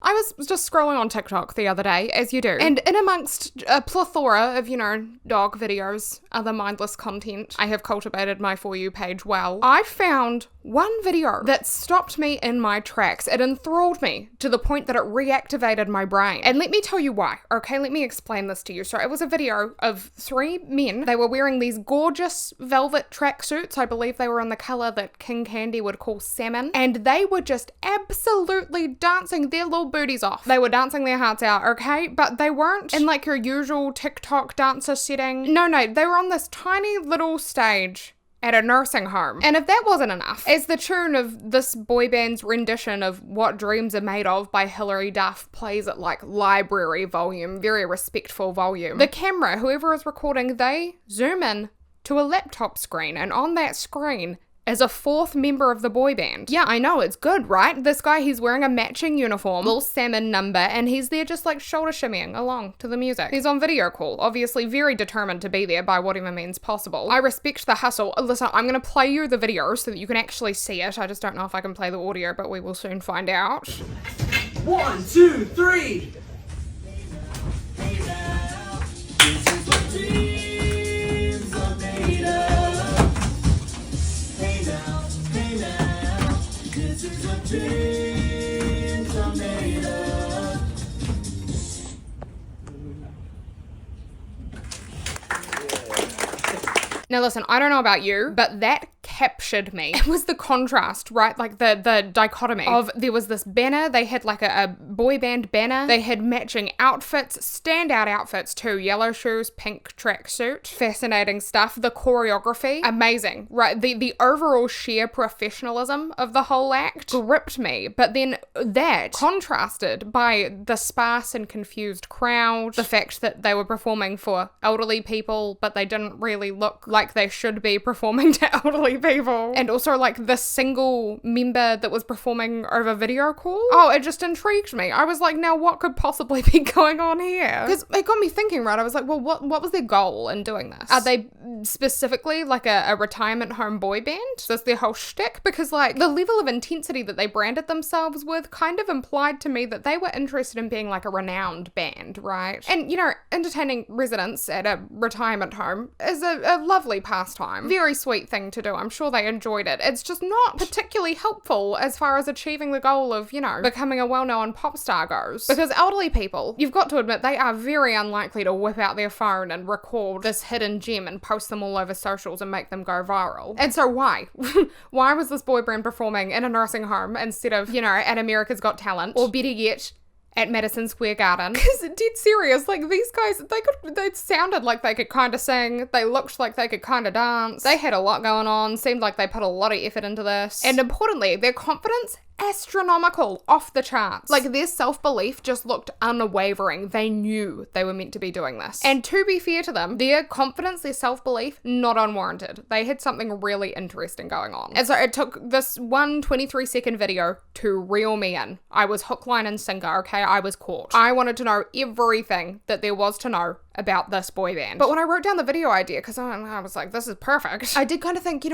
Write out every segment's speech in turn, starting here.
I was just scrolling on TikTok the other day, as you do, and in amongst a plethora of, dog videos, other mindless content, I have cultivated my For You page well. I found one video that stopped me in my tracks. It enthralled me to the point that it reactivated my brain. And let me tell you why, okay? Let me explain this to you. So it was a video of 3 men. They were wearing these gorgeous velvet tracksuits. I believe they were in the color that King Candy would call salmon. And they were just absolutely dancing their little booties off. They were dancing their hearts out, okay? But they weren't in like your usual TikTok dancer setting. No, they were on this tiny little stage at a nursing home. And if that wasn't enough, as the tune of this boy band's rendition of What Dreams Are Made Of by Hilary Duff plays at like library volume, very respectful volume, the camera, whoever is recording, they zoom in to a laptop screen, and on that screen is a 4th member of the boy band. Yeah, I know, it's good, right? This guy, he's wearing a matching uniform, little salmon number, and he's there just like shoulder shimmying along to the music. He's on video call, obviously very determined to be there by whatever means possible. I respect the hustle. Listen, I'm gonna play you the video so that you can actually see it. I just don't know if I can play the audio, but we will soon find out. 1, 2, 3. Now listen, I don't know about you, but that captured me. It was the contrast, right? Like the dichotomy of, there was this banner, they had like a boy band banner, they had matching outfits, standout outfits too, yellow shoes, pink tracksuit, fascinating stuff, the choreography, amazing, right? The overall sheer professionalism of the whole act gripped me, but then that contrasted by the sparse and confused crowd, the fact that they were performing for elderly people, but they didn't really look like they should be performing to elderly people. And also like the single member that was performing over video call. Oh, it just intrigued me. I was like, now what could possibly be going on here? Because it got me thinking, right? I was like, well, what was their goal in doing this? Are they specifically like a retirement home boy band? That's their whole shtick? Because like the level of intensity that they branded themselves with kind of implied to me that they were interested in being like a renowned band, right? And entertaining residents at a retirement home is a lovely pastime. Very sweet thing to do. I'm sure they enjoyed it. It's just not particularly helpful as far as achieving the goal of, becoming a well-known pop star goes. Because elderly people, you've got to admit, they are very unlikely to whip out their phone and record this hidden gem and post them all over socials and make them go viral. And so why? Why was this boy band performing in a nursing home instead of, at America's Got Talent? Or better yet, at Madison Square Garden? Because dead serious, like these guys, they sounded like they could kind of sing, they looked like they could kind of dance, they had a lot going on, seemed like they put a lot of effort into this, and importantly, their confidence, astronomical, off the charts. Like their self-belief just looked unwavering. They knew they were meant to be doing this. And to be fair to them, their confidence, their self-belief, not unwarranted. They had something really interesting going on. And so it took this one 23-second video to reel me in. I was hook, line, and sinker, okay? I was caught. I wanted to know everything that there was to know about this boy band. But when I wrote down the video idea, because I was like, this is perfect, I did kind of think,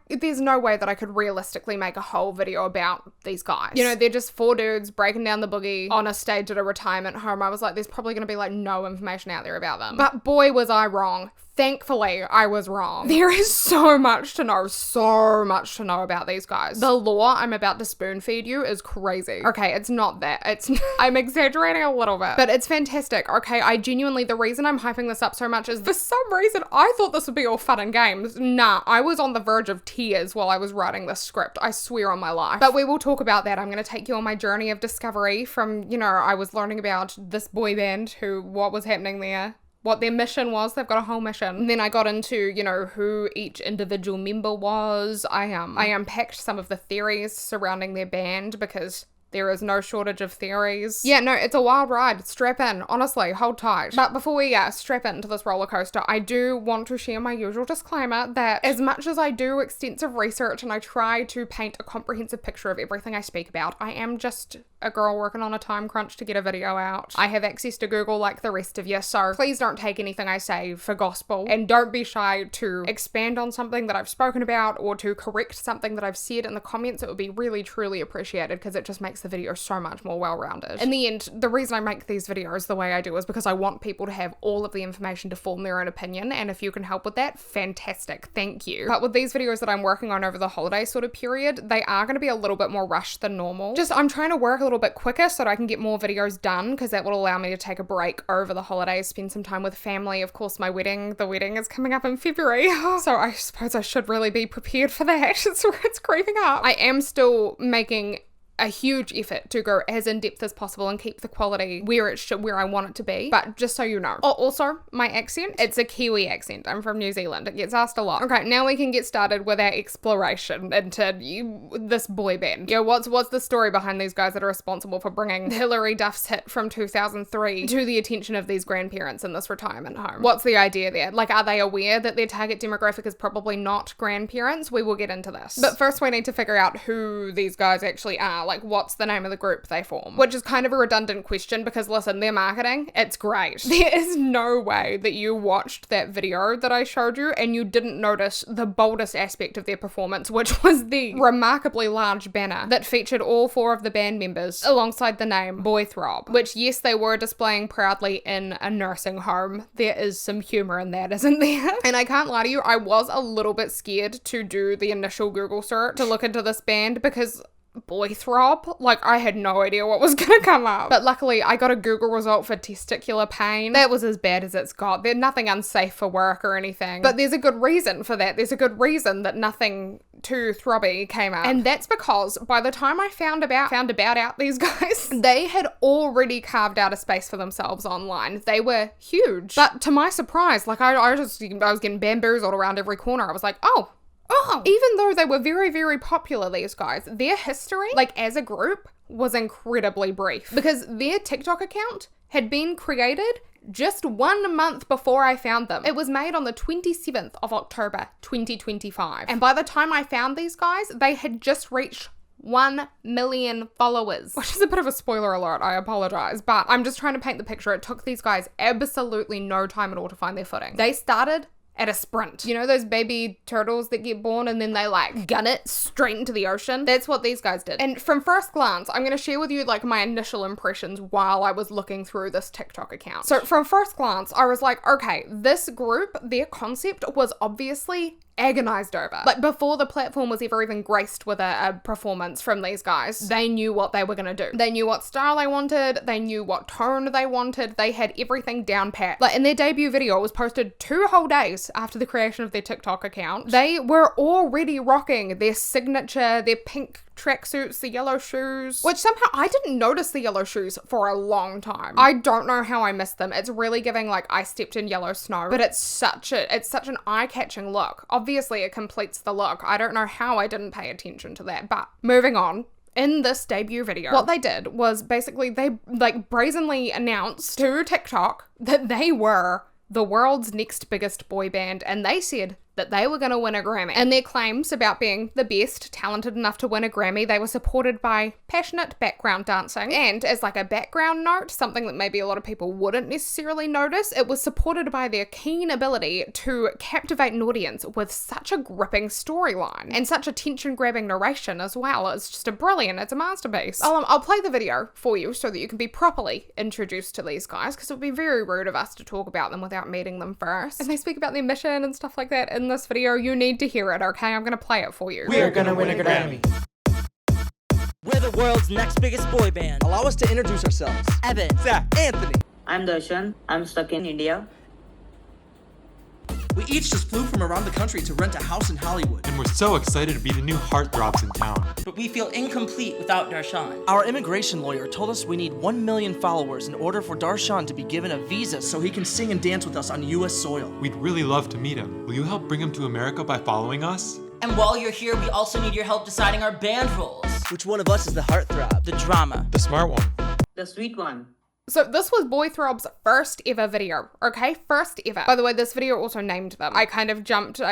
there's no way that I could realistically make a whole video about these guys. They're just 4 dudes breaking down the boogie on a stage at a retirement home. I was like, there's probably going to be like no information out there about them. But boy, was I wrong. Thankfully, I was wrong. There is so much to know about these guys. The lore I'm about to spoon feed you is crazy. Okay, it's not that. I'm exaggerating a little bit, but it's fantastic. Okay, the reason I'm hyping this up so much is for some reason I thought this would be all fun and games. Nah, I was on the verge of tears while I was writing this script. I swear on my life. But we will talk about that. I'm going to take you on my journey of discovery from, I was learning about this boy band, what was happening there, what their mission was. They've got a whole mission. And then I got into, who each individual member was. I unpacked some of the theories surrounding their band, because there is no shortage of theories. Yeah, no, it's a wild ride. Strap in. Honestly, hold tight. But before we strap into this roller coaster, I do want to share my usual disclaimer that as much as I do extensive research and I try to paint a comprehensive picture of everything I speak about, I am just a girl working on a time crunch to get a video out. I have access to Google like the rest of you, so please don't take anything I say for gospel, and don't be shy to expand on something that I've spoken about or to correct something that I've said in the comments. It would be really, truly appreciated, because it just makes makes the video so much more well-rounded. In the end, the reason I make these videos the way I do is because I want people to have all of the information to form their own opinion, and if you can help with that, fantastic, thank you. But with these videos that I'm working on over the holiday sort of period, they are going to be a little bit more rushed than normal. Just I'm trying to work a little bit quicker so that I can get more videos done, because that will allow me to take a break over the holidays, spend some time with family. Of course, the wedding is coming up in February, so I suppose I should really be prepared for that. It's creeping up. I am still making a huge effort to go as in-depth as possible and keep the quality where I want it to be. But just so you know. Oh, also, my accent, it's a Kiwi accent. I'm from New Zealand. It gets asked a lot. Okay, now we can get started with our exploration into this boy band. Yeah, what's the story behind these guys that are responsible for bringing Hilary Duff's hit from 2003 to the attention of these grandparents in this retirement home? What's the idea there? Like, are they aware that their target demographic is probably not grandparents? We will get into this. But first we need to figure out who these guys actually are. Like, what's the name of the group they form? Which is kind of a redundant question because, listen, their marketing, it's great. There is no way that you watched that video that I showed you and you didn't notice the boldest aspect of their performance, which was the remarkably large banner that featured all 4 of the band members alongside the name Boy Throb, which, yes, they were displaying proudly in a nursing home. There is some humor in that, isn't there? And I can't lie to you, I was a little bit scared to do the initial Google search to look into this band because Boy Throb, like, I had no idea what was gonna come up. But luckily I got a Google result for testicular pain. That was as bad as it's got. There's nothing unsafe for work or anything, but there's a good reason for that. There's a good reason that nothing too throbby came up, and that's because by the time I found about out these guys, they had already carved out a space for themselves online. They were huge, but to my surprise, like, I was getting bamboozled around every corner. I was like, oh, even though they were very, very popular, these guys, their history, like, as a group, was incredibly brief, because their TikTok account had been created just 1 month before I found them. It was made on the 27th of October, 2025. And by the time I found these guys, they had just reached 1 million followers, which is a bit of a spoiler alert, I apologize, but I'm just trying to paint the picture. It took these guys absolutely no time at all to find their footing. They started at a sprint. You know those baby turtles that get born and then they like gun it straight into the ocean? That's what these guys did. And from first glance, I'm going to share with you like my initial impressions while I was looking through this TikTok account. So from first glance, I was like, okay, this group, their concept was obviously agonized over. Like, before the platform was ever even graced with a performance from these guys, they knew what they were gonna do. They knew what style they wanted, they knew what tone they wanted, they had everything down pat. Like, in their debut video, it was posted 2 whole days after the creation of their TikTok account. They were already rocking their signature, their pink tracksuits, the yellow shoes, which somehow I didn't notice the yellow shoes for a long time. I don't know how I missed them. It's really giving like I stepped in yellow snow, but it's such an eye-catching look. Obviously it completes the look. I don't know how I didn't pay attention to that, but moving on. In this debut video, what they did was basically they like brazenly announced to TikTok that they were the world's next biggest boy band, and they said that they were going to win a Grammy. And their claims about being the best, talented enough to win a Grammy, they were supported by passionate background dancing. And as like a background note, something that maybe a lot of people wouldn't necessarily notice, it was supported by their keen ability to captivate an audience with such a gripping storyline and such attention-grabbing narration as well. It's just it's a masterpiece. I'll play the video for you so that you can be properly introduced to these guys, because it would be very rude of us to talk about them without meeting them first. And they speak about their mission and stuff like that in this video. You need to hear it, okay? I'm gonna play it for you. We're gonna win a Grammy. We're the world's next biggest boy band. Allow us to introduce ourselves. Evan, Zach, Anthony. I'm Darshan. I'm stuck in India. We each just flew from around the country to rent a house in Hollywood. And we're so excited to be the new heartthrobs in town. but we feel incomplete without Darshan. Our immigration lawyer told us we need 1 million followers in order for Darshan to be given a visa so he can sing and dance with us on US soil. We'd really love to meet him. Will you help bring him to America by following us? And while you're here, we also need your help deciding our band roles. Which one of us is the heartthrob? The drama. The smart one. The sweet one. So this was Boy Throb's first ever video, okay? First ever. By the way, this video also named them. I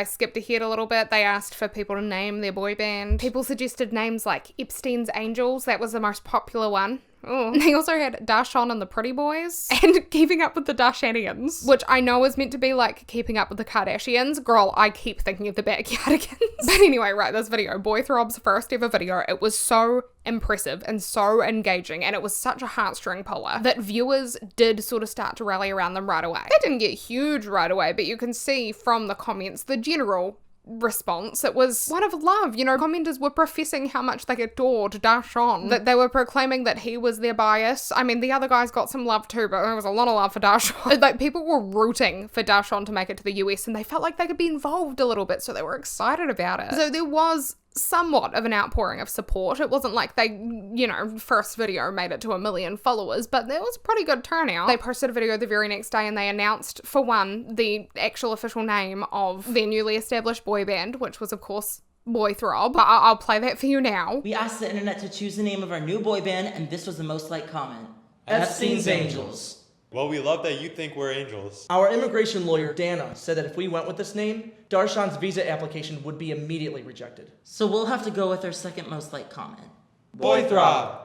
skipped ahead a little bit. They asked for people to name their boy band. People suggested names like Epstein's Angels. That was the most popular one. Oh. They also had Darshan and the Pretty Boys and Keeping Up with the Darshanians, which I know is meant to be like Keeping Up with the Kardashians. Girl, I keep thinking of the Backyardigans. But anyway, right, this video, Boy Throb's first ever video, it was so impressive and so engaging, and it was such a heartstring puller that viewers did sort of start to rally around them right away. They didn't get huge right away, but you can see from the comments the general response. It was one of love. You know, commenters were professing how much they adored Darshan, that they were proclaiming that he was their bias. I mean, the other guys got some love too, but there was a lot of love for Darshan. Like, people were rooting for Darshan to make it to the US, and they felt like they could be involved a little bit, so they were excited about it. So there was somewhat of an outpouring of support. It wasn't like they, you know, first video made it to 1 million followers, but there was a pretty good turnout. They posted a video the very next day and they announced, for one, the actual official name of their newly established boy band, which was, of course, Boy Throb. I'll play that for you now. We asked the internet to choose the name of our new boy band, and this was the most liked comment. Epstein's Angels. Well, we love that you think we're angels. Our immigration lawyer, Dana, said that if we went with this name, Darshan's visa application would be immediately rejected. So we'll have to go with our second most liked comment. Boy Throb!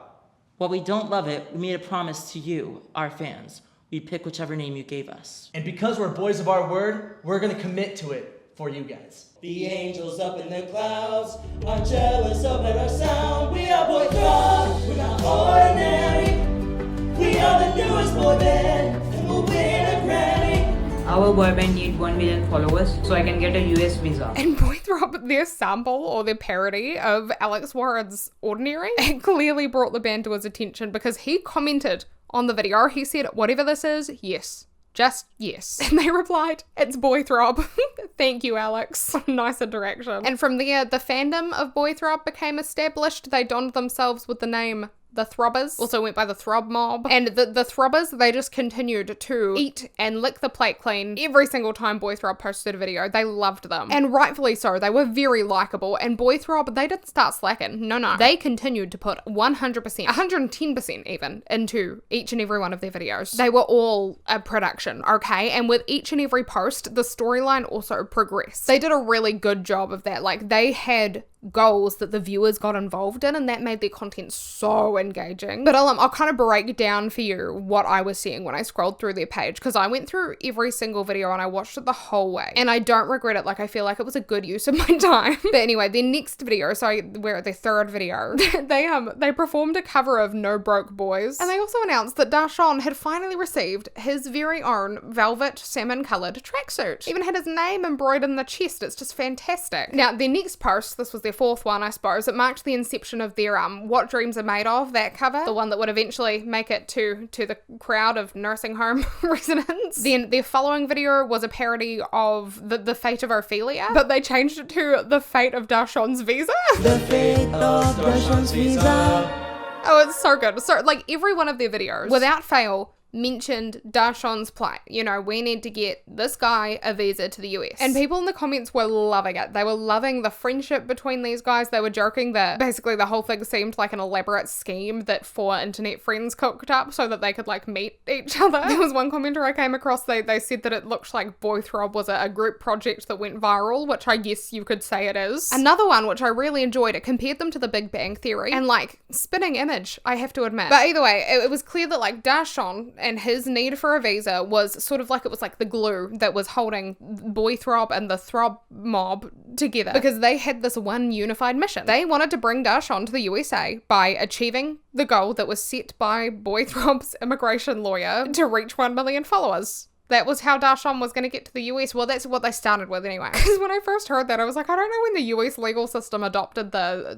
While we don't love it, we made a promise to you, our fans. We'd pick whichever name you gave us. And because we're boys of our word, we're gonna commit to it for you guys. The angels up in the clouds are jealous of our sound. We are Boy Throb, we're not ordinary. We are the newest boy band, and we'll win a Grammy. Our boy band need 1 million followers so I can get a US visa. And Boy Throb, their sample or their parody of Alex Warren's Ordinary, it clearly brought the band to his attention because he commented on the video. He said, whatever this is, yes. Just yes. And they replied, it's Boy Throb. Thank you, Alex. Nice interaction. And from there, the fandom of Boy Throb became established. They donned themselves with the name the Throbbers, also went by the Throb Mob. And the Throbbers, they just continued to eat and lick the plate clean every single time Boy Throb posted a video. They loved them. And rightfully so. They were very likable. And Boy Throb, they didn't start slacking. No. They continued to put 100%, 110% even, into each and every one of their videos. They were all a production, okay? And with each and every post, the storyline also progressed. They did a really good job of that. Like, they had goals that the viewers got involved in, and that made their content so engaging. But I'll kind of break down for you what I was seeing when I scrolled through their page, because I went through every single video and I watched it the whole way, and I don't regret it. Like, I feel like it was a good use of my time. But anyway, their next video, so we're at their third video, they performed a cover of No Broke Boys, and they also announced that Darshan had finally received his very own velvet salmon coloured tracksuit. Even had his name embroidered in the chest. It's just fantastic. Now, their next post, this was their fourth one, I suppose, it marked the inception of their What Dreams Are Made Of, that cover, the one that would eventually make it to the crowd of nursing home residents. Then their following video was a parody of the fate of Ophelia, but they changed it to the fate of Darshan's visa. The fate of Darshan's visa. Oh, it's so good. So, like, every one of their videos, without fail, mentioned Darshan's plight. You know, we need to get this guy a visa to the US. And people in the comments were loving it. They were loving the friendship between these guys. They were joking that basically the whole thing seemed like an elaborate scheme that 4 internet friends cooked up so that they could, like, meet each other. There was one commenter I came across, they said that it looked like Boy Throb was a group project that went viral, which I guess you could say it is. Another one, which I really enjoyed, it compared them to the Big Bang Theory, and, like, spitting image, I have to admit. But either way, it was clear that, like, Darshan and his need for a visa was sort of like, it was like the glue that was holding Boy Throb and the Throb Mob together, because they had this one unified mission. They wanted to bring Darshan to the USA by achieving the goal that was set by Boy Throb's immigration lawyer to reach 1 million followers. That was how Darshan was going to get to the US. Well, that's what they started with anyway. Because when I first heard that, I was like, I don't know when the US legal system adopted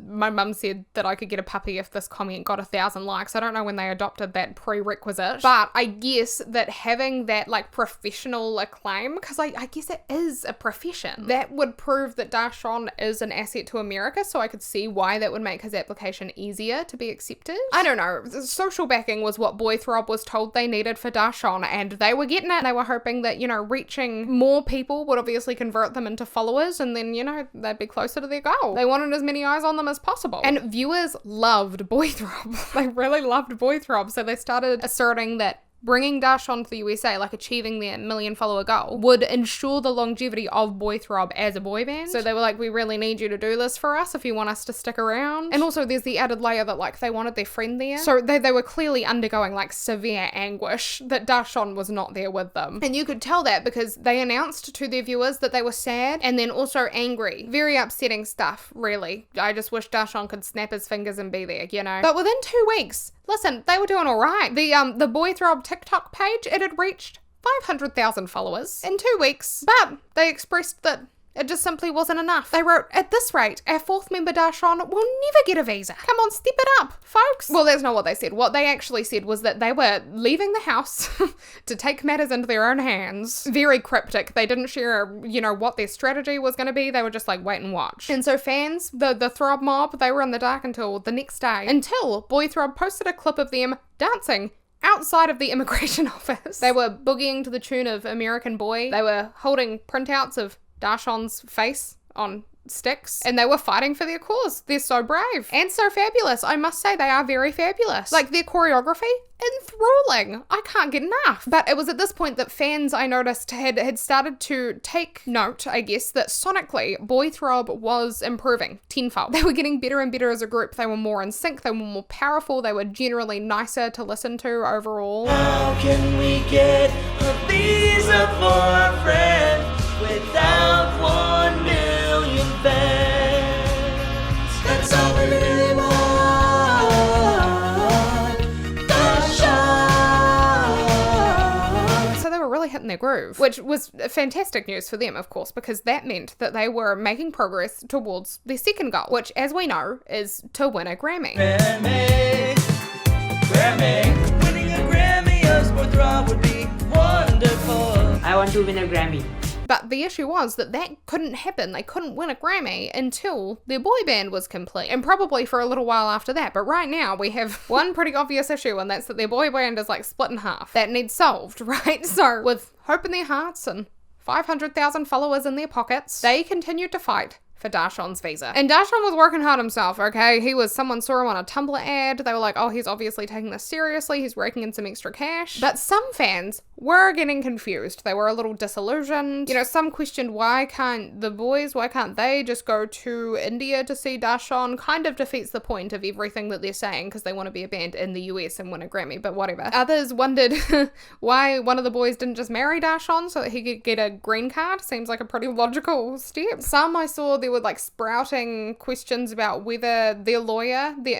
my mum said that I could get a puppy if this comment got 1,000 likes. I don't know when they adopted that prerequisite. But I guess that having that, like, professional acclaim, because I guess it is a profession, that would prove that Darshan is an asset to America, so I could see why that would make his application easier to be accepted. I don't know. Social backing was what Boy Throb was told they needed for Darshan, and they were getting it. They were hoping that, you know, reaching more people would obviously convert them into followers, and then, you know, they'd be closer to their goal. They wanted as many eyes on them as possible. And viewers loved Boy Throb. They really loved Boy Throb, so they started asserting that bringing Darshan to the USA, like achieving their 1 million follower goal, would ensure the longevity of Boy Throb as a boy band. So they were like, we really need you to do this for us if you want us to stick around. And also there's the added layer that like they wanted their friend there. So they were clearly undergoing like severe anguish that Darshan was not there with them. And you could tell that because they announced to their viewers that they were sad and then also angry. Very upsetting stuff, really. I just wish Darshan could snap his fingers and be there, you know. But within 2 weeks, listen, they were doing all right. The Boy Throb TikTok page, it had reached 500,000 followers in 2 weeks, but they expressed that it just simply wasn't enough. They wrote, at this rate, our 4th member Darshan will never get a visa. Come on, step it up, folks. Well, that's not what they said. What they actually said was that they were leaving the house to take matters into their own hands. Very cryptic. They didn't share, you know, what their strategy was going to be. They were just like, wait and watch. And so fans, the Throb mob, they were in the dark until the next day, until Boy Throb posted a clip of them dancing outside of the immigration office. They were boogieing to the tune of American Boy. They were holding printouts of Darshan's face on sticks, and they were fighting for their cause. They're so brave and so fabulous. I must say, they are very fabulous. Like, their choreography, enthralling. I can't get enough. But it was at this point that fans, I noticed, had started to take note, I guess, that sonically Boy Throb was improving tenfold. They were getting better and better as a group. They were more in sync, they were more powerful, they were generally nicer to listen to overall. How can we get a visa for our friend without 1 million fans? That's all we really want. So they were really hitting their groove, which was fantastic news for them, of course, because that meant that they were making progress towards their second goal, which, as we know, is to win a Grammy. Grammy. Winning a Grammy as Boy Throb would be wonderful. I want to win a Grammy. But the issue was that couldn't happen. They couldn't win a Grammy until their boy band was complete. And probably for a little while after that. But right now we have one pretty obvious issue, and that's that their boy band is like split in half. That needs solved, right? So with hope in their hearts and 500,000 followers in their pockets, they continued to fight for Darshan's visa. And Darshan was working hard himself, okay? Someone saw him on a Tumblr ad. They were like, oh, he's obviously taking this seriously. He's raking in some extra cash. But some fans were getting confused. They were a little disillusioned. You know, some questioned why can't they just go to India to see Darshan? Kind of defeats the point of everything that they're saying because they want to be a band in the US and win a Grammy, but whatever. Others wondered why one of the boys didn't just marry Darshan so that he could get a green card. Seems like a pretty logical step. Some I saw there were like sprouting questions about whether their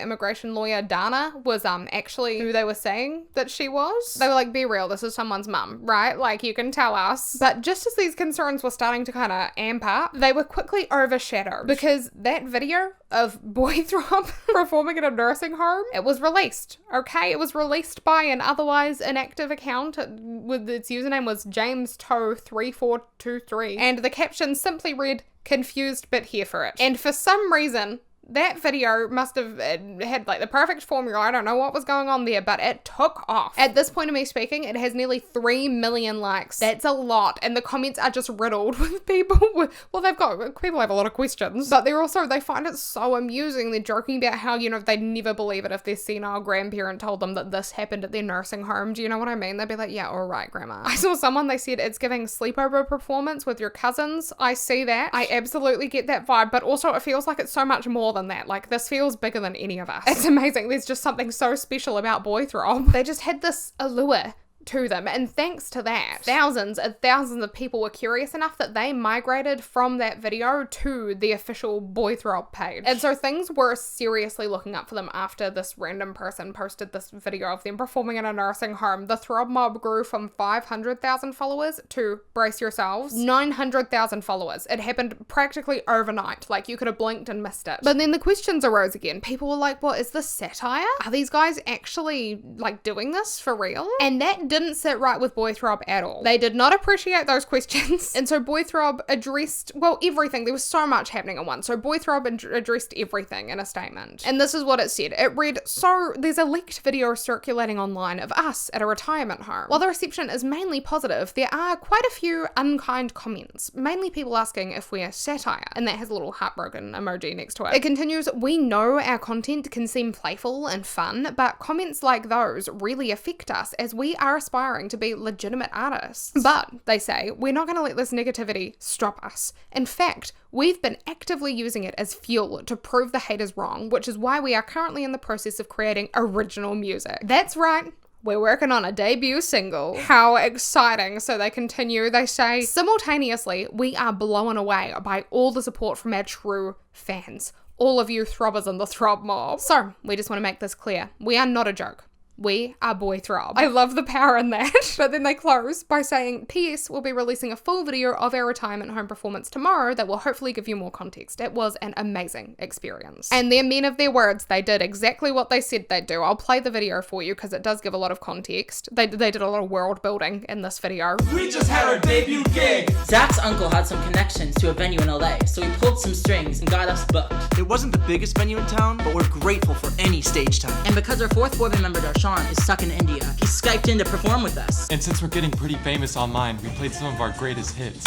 immigration lawyer, Dana, was actually who they were saying that she was. They were like, be real, this is someone's mum, right? Like, you can tell us. But just as these concerns were starting to kind of amp up, they were quickly overshadowed because that video of Boy Throb performing in a nursing home, it was released, okay? It was released by an otherwise inactive account with its username was JamesToe3423, and the caption simply read, confused but here for it. And for some reason, that video must have had like the perfect formula. I don't know what was going on there, but it took off. At this point of me speaking, it has nearly 3 million likes. That's a lot. And the comments are just riddled with people. People have a lot of questions, but they find it so amusing. They're joking about how, you know, they'd never believe it if their senile grandparent told them that this happened at their nursing home. Do you know what I mean? They'd be like, yeah, all right, grandma. I saw someone, they said it's giving sleepover performance with your cousins. I see that. I absolutely get that vibe, but also it feels like it's so much more than that. Like, this feels bigger than any of us. It's amazing. There's just something so special about Boy Throb. They just had this allure to them, and thanks to that, thousands and thousands of people were curious enough that they migrated from that video to the official Boy Throb page. And so things were seriously looking up for them after this random person posted this video of them performing in a nursing home. The Throb mob grew from 500,000 followers to, brace yourselves, 900,000 followers. It happened practically overnight. Like, you could have blinked and missed it. But then the questions arose again. People were like, what, is this satire? Are these guys actually like doing this for real? And that didn't sit right with Boy Throb at all. They did not appreciate those questions. And so Boy Throb addressed, well, everything. There was so much happening at once. So Boy Throb addressed everything in a statement. And this is what it said. It read, so there's a leaked video circulating online of us at a retirement home. While the reception is mainly positive, there are quite a few unkind comments, mainly people asking if we're satire. And that has a little heartbroken emoji next to it. It continues, we know our content can seem playful and fun, but comments like those really affect us as we are a aspiring to be legitimate artists. But, they say, we're not going to let this negativity stop us. In fact, we've been actively using it as fuel to prove the haters wrong, which is why we are currently in the process of creating original music. That's right. We're working on a debut single. How exciting. So they continue, they say, simultaneously, we are blown away by all the support from our true fans. All of you throbbers in the throb mob. So, we just want to make this clear. We are not a joke. We are Boy Throb. I love the power in that. But then they close by saying, P.S. we'll be releasing a full video of our retirement home performance tomorrow that will hopefully give you more context. It was an amazing experience. And they're men of their words. They did exactly what they said they'd do. I'll play the video for you because it does give a lot of context. They did a lot of world building in this video. We just had our debut gig. Zach's uncle had some connections to a venue in LA, so he pulled some strings and got us booked. It wasn't the biggest venue in town, but we're grateful for any stage time. And because our fourth boy band member Darshan is stuck in India, he Skyped in to perform with us. And since we're getting pretty famous online, we played some of our greatest hits.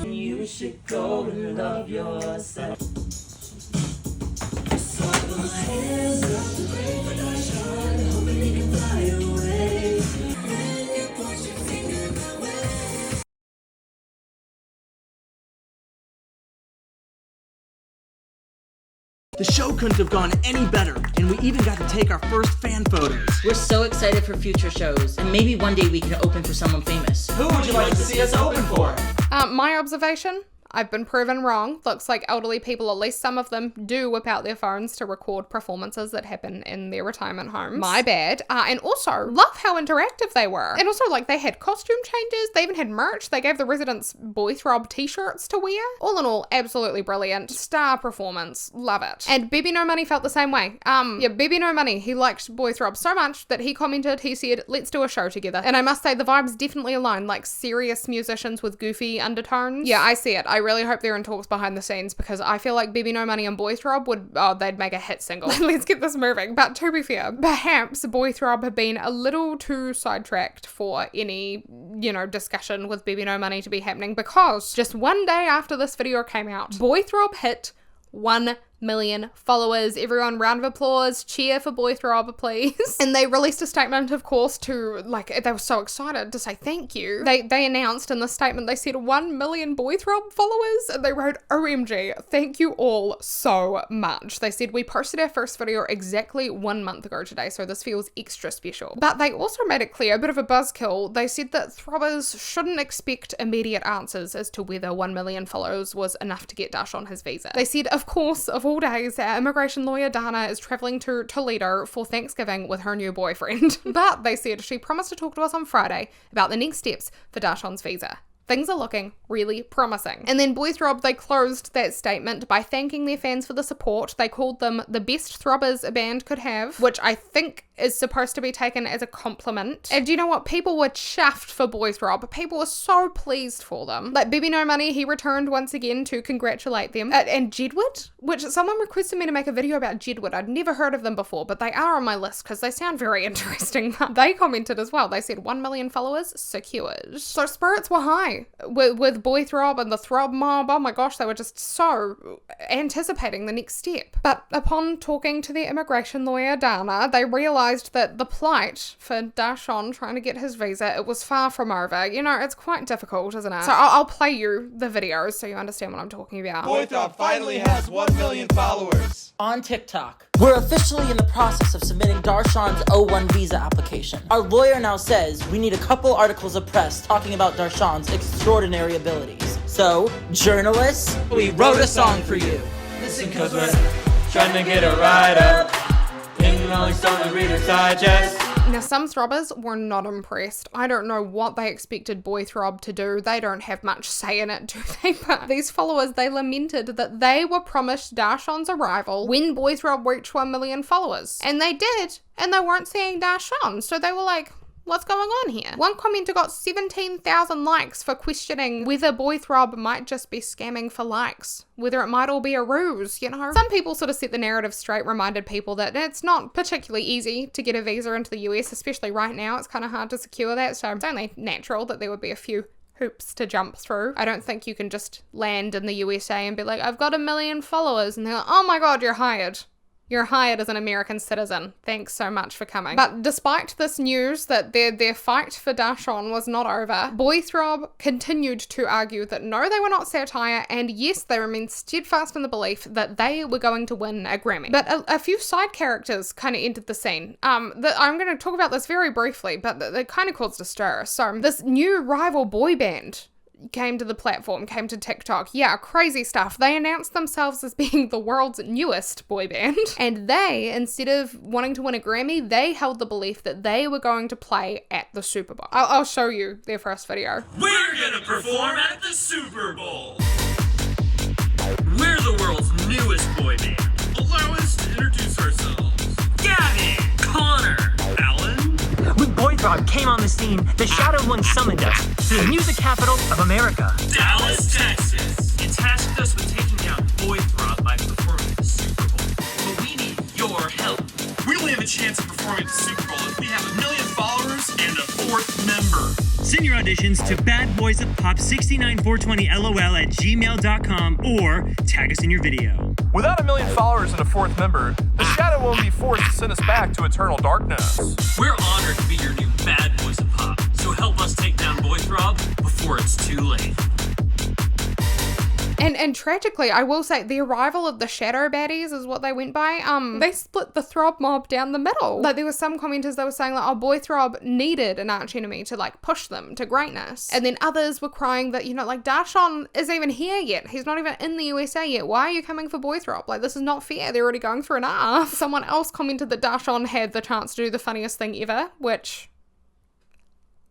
You should go and love yourself. The show couldn't have gone any better, and we even got to take our first fan photos. We're so excited for future shows, and maybe one day we can open for someone famous. Who would you like to see us open for? My observation? I've been proven wrong. Looks like elderly people, at least some of them, do whip out their phones to record performances that happen in their retirement homes. My bad. And also, love how interactive they were. And also, like, they had costume changes. They even had merch. They gave the residents Boy Throb t-shirts to wear. All in all, absolutely brilliant. Star performance. Love it. And Baby No Money felt the same way. Baby No Money, he liked Boy Throb so much that he commented, he said, let's do a show together. And I must say, the vibes definitely align, like serious musicians with goofy undertones. Yeah, I see it. I really hope they're in talks behind the scenes because I feel like Baby No Money and Boy Throb they'd make a hit single. Let's get this moving. But to be fair, perhaps Boy Throb have been a little too sidetracked for any, discussion with Baby No Money to be happening because just one day after this video came out, Boy Throb hit 1 million followers. Everyone, round of applause, cheer for Boy Throb, please. And they released a statement, of course, to, they were so excited to say thank you. They announced in the statement, they said 1 million Boy Throb followers, and they wrote, OMG, thank you all so much. They said, we posted our first video exactly 1 month ago today, so this feels extra special. But they also made it clear, a bit of a buzzkill, they said that throbbers shouldn't expect immediate answers as to whether 1 million followers was enough to get Darshan his visa. They said, of course, of all days, our immigration lawyer Dana is traveling to Toledo for Thanksgiving with her new boyfriend. But they said she promised to talk to us on Friday about the next steps for Darshan's visa. Things are looking really promising. And then Boy Throb, they closed that statement by thanking their fans for the support. They called them the best throbbers a band could have, which I think is supposed to be taken as a compliment. And do you know what? People were chuffed for Boy Throb. People were so pleased for them. Like Baby No Money, he returned once again to congratulate them. And Jedward, which someone requested me to make a video about Jedward. I'd never heard of them before, but they are on my list because they sound very interesting. They commented as well. They said 1 million followers secured. So spirits were high with Boy Throb and the Throb mob. Oh my gosh, they were just so anticipating the next step. But upon talking to their immigration lawyer, Dana, they realized that the plight for Darshan trying to get his visa, it was far from over. It's quite difficult, isn't it? So I'll play you the videos so you understand what I'm talking about. Boy Throb finally has 1 million followers. On TikTok. We're officially in the process of submitting Darshan's O1 visa application. Our lawyer now says we need a couple articles of press talking about Darshan's extraordinary abilities. So, journalists, we wrote a song for you. Listen, cause we're trying to get a ride up in Rolling Stone and Reader's Digest. Now, some throbbers were not impressed. I don't know what they expected Boy Throb to do. They don't have much say in it, do they? But these followers, they lamented that they were promised Darshan's arrival when Boy Throb reached 1 million followers. And they did, and they weren't seeing Darshan. So they were like, what's going on here? One commenter got 17,000 likes for questioning whether Boy Throb might just be scamming for likes, whether it might all be a ruse, Some people sort of set the narrative straight, reminded people that it's not particularly easy to get a visa into the US, especially right now. It's kind of hard to secure that, so it's only natural that there would be a few hoops to jump through. I don't think you can just land in the USA and be like, I've got 1 million followers, and they're like, oh my god, you're hired. You're hired as an American citizen. Thanks so much for coming. But despite this news that their fight for Darshan was not over, Boy Throb continued to argue that no, they were not satire, and yes, they remained steadfast in the belief that they were going to win a Grammy. But a few side characters kind of entered the scene. I'm going to talk about this very briefly, but they kind of caused a stir. So this new rival boy band came to the platform, came to TikTok. Yeah, crazy stuff. They announced themselves as being the world's newest boy band. And they, instead of wanting to win a Grammy, they held the belief that they were going to play at the Super Bowl. I'll show you their first video. We're gonna perform at the Super Bowl. We're the world's newest boy band. Allow us to introduce ourselves. Gavin, Connor, Alan. When Boy Throb came on the scene, the Shadow One summoned us to the music capital of America, Dallas, Texas. It tasked us with taking down Boy Throb by performing at the Super Bowl. But we need your help. We only have a chance of performing at the Super Bowl if we have 1 million followers and a 4th member. Send your auditions to badboysofpop69420lol@gmail.com or tag us in your video. Without 1 million followers and a 4th member, the Shadow won't be forced to send us back to eternal darkness. We're honored to be your new bad boys of pop, so help us take down Boy Throb before it's too late. And tragically, I will say, the arrival of the shadow baddies is what they went by. They split the Throb mob down the middle. Like, there were some commenters that were saying, like, oh, Boy Throb needed an archenemy to, like, push them to greatness. And then others were crying that, you know, like, Darshan isn't even here yet. He's not even in the USA yet. Why are you coming for Boy Throb? Like, this is not fair. They're already going through enough. Someone else commented that Darshan had the chance to do the funniest thing ever, which...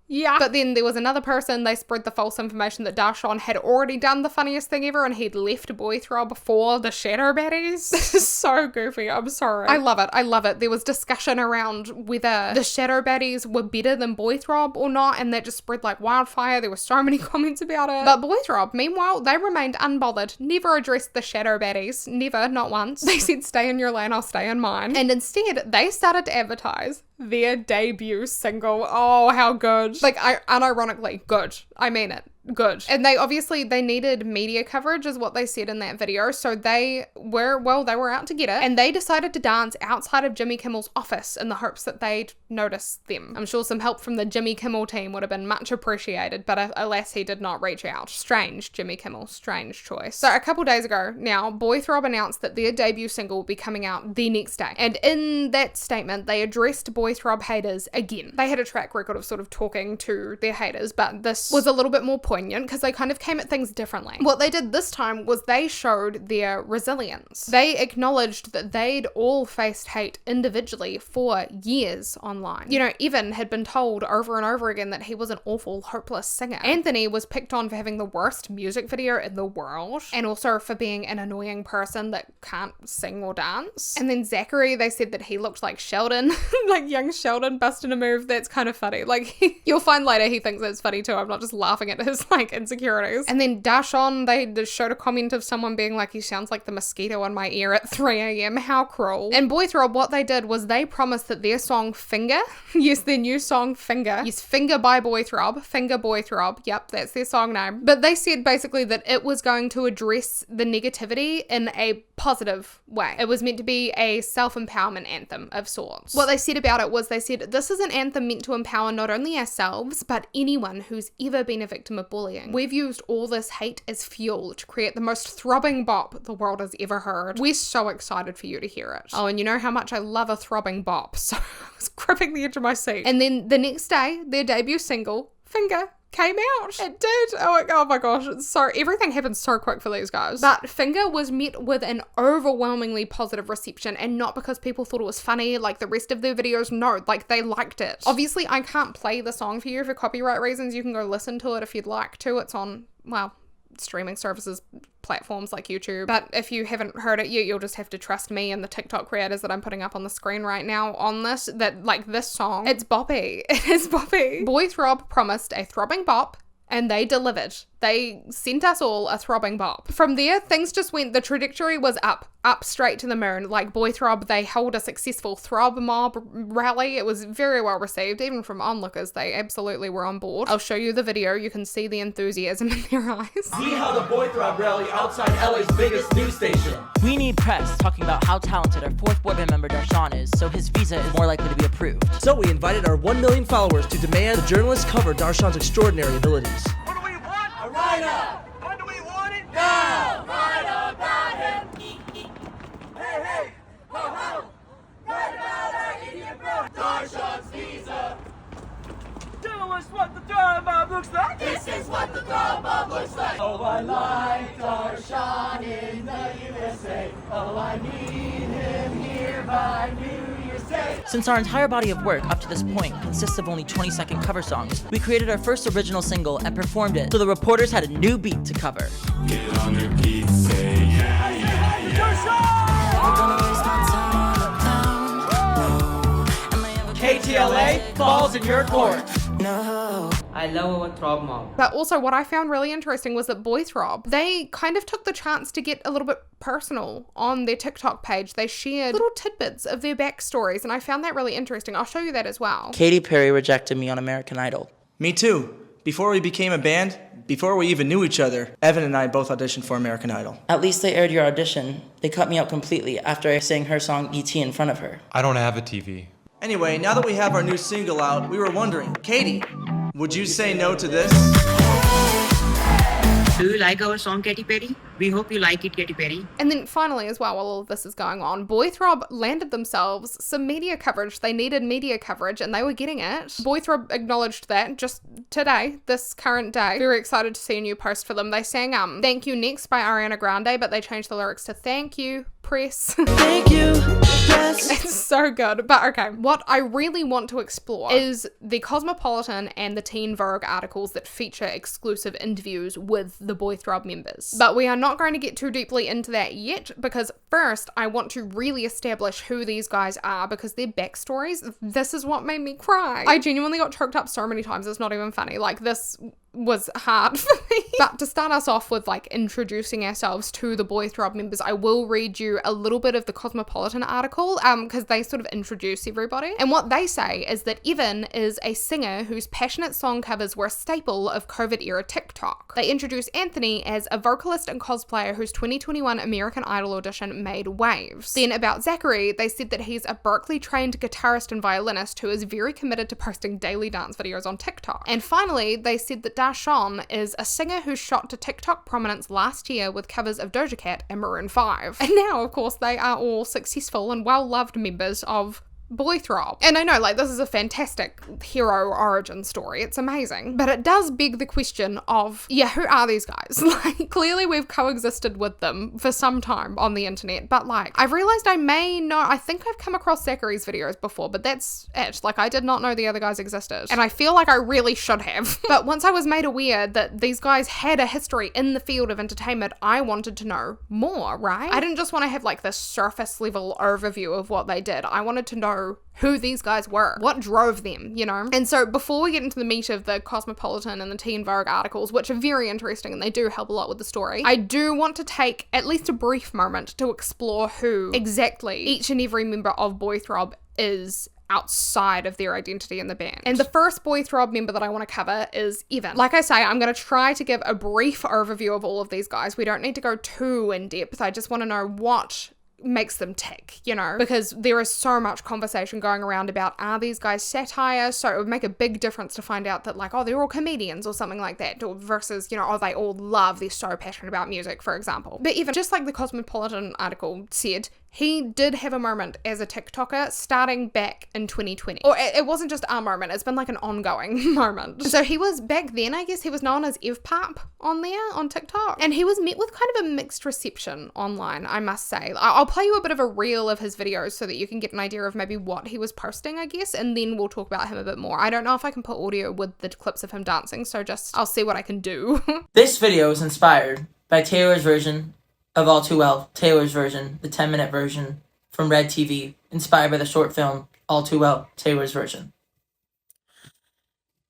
yeah. But then there was another person, they spread the false information that Darshan had already done the funniest thing ever and he'd left Boy Throb before the shadow baddies. This is so goofy, I'm sorry. I love it, I love it. There was discussion around whether the shadow baddies were better than Boy Throb or not, and that just spread like wildfire. There were so many comments about it. But Boy Throb, meanwhile, they remained unbothered, never addressed the shadow baddies, never, not once. They said, stay in your lane, I'll stay in mine. And instead, they started to advertise their debut single. Oh, how good. Like, unironically, good. I mean it. Good. And they needed media coverage is what they said in that video. So they were out to get it. And they decided to dance outside of Jimmy Kimmel's office in the hopes that they'd notice them. I'm sure some help from the Jimmy Kimmel team would have been much appreciated, but alas, he did not reach out. Strange, Jimmy Kimmel. Strange choice. So a couple days ago now, Boy Throb announced that their debut single will be coming out the next day. And in that statement, they addressed Boy Throb haters again. They had a track record of sort of talking to their haters, but this was a little bit more poignant because they kind of came at things differently. What they did this time was they showed their resilience. They acknowledged that they'd all faced hate individually for years online. You know, Evan had been told over and over again that he was an awful, hopeless singer. Anthony was picked on for having the worst music video in the world, and also for being an annoying person that can't sing or dance. And then Zachary, they said that he looked like Sheldon, like young Sheldon busting a move. That's kind of funny. Like, you'll find later he thinks that's funny too. I'm not just laughing at his like insecurities. And then Darshan, they showed a comment of someone being like, he sounds like the mosquito in my ear at 3 a.m. How cruel. And Boy Throb, what they did was they promised that their song Finger, yes, their new song Finger, yes, Finger by Boy Throb, Finger Boy Throb, yep, that's their song name. But they said basically that it was going to address the negativity in a positive way. It was meant to be a self-empowerment anthem of sorts. What they said about it was they said, this is an anthem meant to empower not only ourselves, but anyone who's ever been a victim of bullying. We've used all this hate as fuel to create the most throbbing bop the world has ever heard. We're so excited for you to hear it. Oh, and you know how much I love a throbbing bop, so I was gripping the edge of my seat. And then the next day, their debut single, Finger, came out. It did. Oh my gosh. So everything happened so quick for these guys. But Finger was met with an overwhelmingly positive reception, and not because people thought it was funny like the rest of their videos. No, like they liked it. Obviously, I can't play the song for you for copyright reasons. You can go listen to it if you'd like to. It's on, well, streaming services, platforms like YouTube. But if you haven't heard it yet, you'll just have to trust me and the TikTok creators that I'm putting up on the screen right now on this, that like this song, it's boppy. It is boppy. Boy Throb promised a throbbing bop, and they delivered. They sent us all a throbbing bop. From there, things just went, the trajectory was up. up straight to the moon. Like Boy Throb, they held a successful Throb mob rally. It was very well received, even from onlookers. They absolutely were on board. I'll show you the video. You can see the enthusiasm in their eyes. We held a Boy Throb rally outside LA's biggest news station. We need press talking about how talented our fourth boy band member Darshan is, so his visa is more likely to be approved. So we invited our 1 million followers to demand the journalists cover Darshan's extraordinary abilities. What do we want? A write-up! When do we want it? Now! Write about him! Hey, hey! Ho, ho! Write about our idiot bro! Darshan's visa! Tell us what the Throb mob looks like. This is what the Throb mob looks like! Oh, I like Darshan in the USA. Oh, I need him here by New Year's Day. Since our entire body of work up to this point consists of only 20-second cover songs, we created our first original single and performed it so the reporters had a new beat to cover. Get on your feet, say yeah, yeah, yeah. KTLA falls in your court. I love our Throb mob. But also what I found really interesting was that Boy Throb, they kind of took the chance to get a little bit personal on their TikTok page. They shared little tidbits of their backstories, and I found that really interesting. I'll show you that as well. Katy Perry rejected me on American Idol. Me too. Before we became a band, before we even knew each other, Evan and I both auditioned for American Idol. At least they aired your audition. They cut me out completely after I sang her song E.T. in front of her. I don't have a TV. Anyway, now that we have our new single out, we were wondering, Katie, would you say no to this? Do you like our song, Katy Perry? We hope you like it, Katy Perry. And then finally as well, while all of this is going on, Boy Throb landed themselves some media coverage. They needed media coverage and they were getting it. Boy Throb acknowledged that just today, this current day. Very excited to see a new post for them. They sang Thank You Next by Ariana Grande, but they changed the lyrics to Thank You Press. Thank you, press. It's so good. But okay, what I really want to explore is the Cosmopolitan and the Teen Vogue articles that feature exclusive interviews with the Boy Throb members. But we are not going to get too deeply into that yet, because first I want to really establish who these guys are, because their backstories, this is what made me cry. I genuinely got choked up so many times, it's not even funny. Like, this was hard for me. But to start us off with like introducing ourselves to the Boy Throb members, I will read you a little bit of the Cosmopolitan article because they sort of introduce everybody. And what they say is that Evan is a singer whose passionate song covers were a staple of COVID era TikTok. They introduce Anthony as a vocalist and cosplayer whose 2021 American Idol audition made waves. Then about Zachary, they said that he's a Berkeley trained guitarist and violinist who is very committed to posting daily dance videos on TikTok. And finally, they said that Darshan is a singer who shot to TikTok prominence last year with covers of Doja Cat and Maroon 5. And now, of course, they are all successful and well-loved members of Boy Throb. And I know, like, this is a fantastic hero origin story. It's amazing. But it does beg the question of, yeah, who are these guys? Like, clearly we've coexisted with them for some time on the internet, but like, I've realized I think I've come across Zachary's videos before, but that's it. Like, I did not know the other guys existed. And I feel like I really should have. But once I was made aware that these guys had a history in the field of entertainment, I wanted to know more, right? I didn't just want to have like this surface level overview of what they did. I wanted to know who these guys were, what drove them, you know? And so before we get into the meat of the Cosmopolitan and the Teen Vogue articles, which are very interesting and they do help a lot with the story, I do want to take at least a brief moment to explore who exactly each and every member of Boy Throb is outside of their identity in the band. And the first Boy Throb member that I want to cover is Evan. Like I say, I'm going to try to give a brief overview of all of these guys. We don't need to go too in depth. I just want to know what makes them tick, you know, because there is so much conversation going around about, are these guys satire? So it would make a big difference to find out that like, oh, they're all comedians or something like that, or versus, you know, oh, they all love, they're so passionate about music, for example. But even just like the Cosmopolitan article said, he did have a moment as a TikToker starting back in 2020. Or it wasn't just a moment, it's been like an ongoing moment. So he was, back then, I guess he was known as EvPap on there, on TikTok. And he was met with kind of a mixed reception online, I must say. I'll play you a bit of a reel of his videos so that you can get an idea of maybe what he was posting, I guess, and then we'll talk about him a bit more. I don't know if I can put audio with the clips of him dancing, so I'll see what I can do. This video is inspired by Taylor's version of All Too Well, Taylor's version, the 10-minute version from Red TV, inspired by the short film All Too Well, Taylor's version.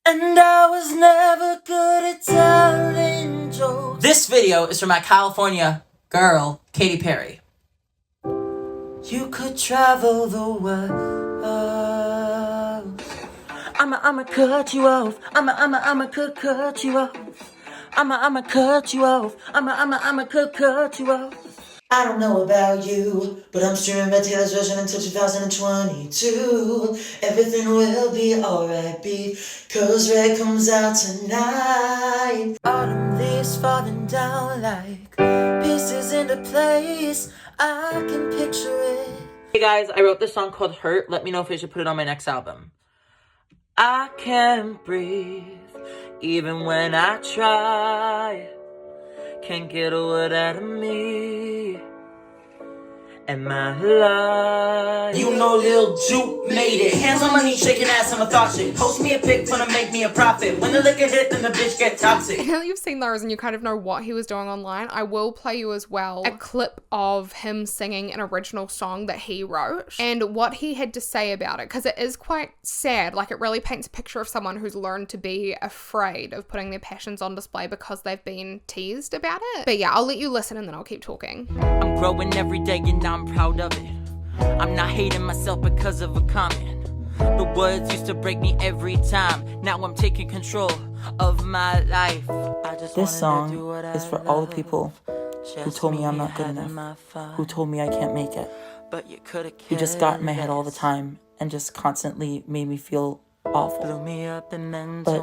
And I was never good at telling jokes. This video is from my California girl, Katy Perry. You could travel the world. I'ma cut you off. I'ma cut you off. I'ma cut you off. I'ma cut you off. I don't know about you, but I'm streaming by Taylor's version until 2022. Everything will be alright because Red comes out tonight. Autumn leaves falling down like pieces into place. I can picture it. Hey guys, I wrote this song called Hurt. Let me know if I should put it on my next album. I can't breathe, even when I try. Can't get a word out of me. And my life. You know Lil Juke made it. Hands on my knees, shaking ass, I'm a thought shit. Post me a pic, wanna make me a profit. When the liquor hit, then the bitch get toxic. Now that you've seen those and you kind of know what he was doing online, I will play you as well a clip of him singing an original song that he wrote and what he had to say about it, because it is quite sad. Like, it really paints a picture of someone who's learned to be afraid of putting their passions on display because they've been teased about it. But yeah, I'll let you listen and then I'll keep talking. I'm growing every day and I'm proud of it. I'm not hating myself because of a comment. The words used to break me every time. Now I'm taking control of my life. This song is for all the people who told me I'm not good enough, who told me I can't make it, who just got in my head all the time and just constantly made me feel awful. But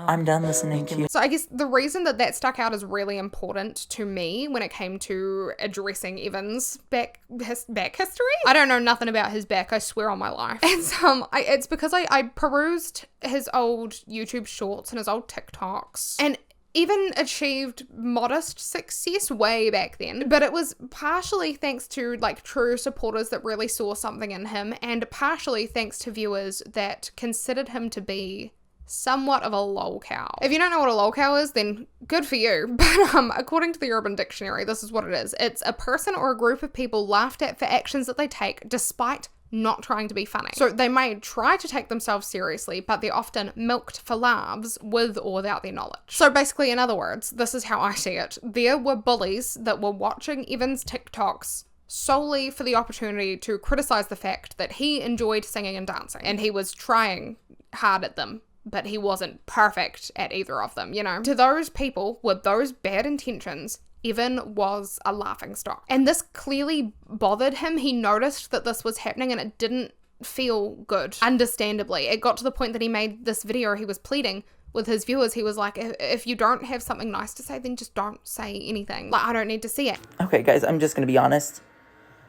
I'm done listening to you. So I guess the reason that that stuck out is really important to me when it came to addressing Evan's back history. I don't know nothing about his back, I swear on my life. And it's because I perused his old YouTube shorts and his old TikToks, and Evan achieved modest success way back then, but it was partially thanks to like true supporters that really saw something in him, and partially thanks to viewers that considered him to be somewhat of a lolcow. If you don't know what a lolcow is, then good for you. But according to the Urban Dictionary, this is what it is. It's a person or a group of people laughed at for actions that they take despite not trying to be funny. So they may try to take themselves seriously, but they're often milked for laughs with or without their knowledge. So basically, in other words, this is how I see it. There were bullies that were watching Evan's TikToks solely for the opportunity to criticize the fact that he enjoyed singing and dancing, and he was trying hard at them, but he wasn't perfect at either of them, you know? To those people with those bad intentions, Evan was a laughingstock. And this clearly bothered him. He noticed that this was happening and it didn't feel good. Understandably, it got to the point that he made this video, he was pleading with his viewers. He was like, if you don't have something nice to say, then just don't say anything. Like, I don't need to see it. Okay, guys, I'm just gonna be honest.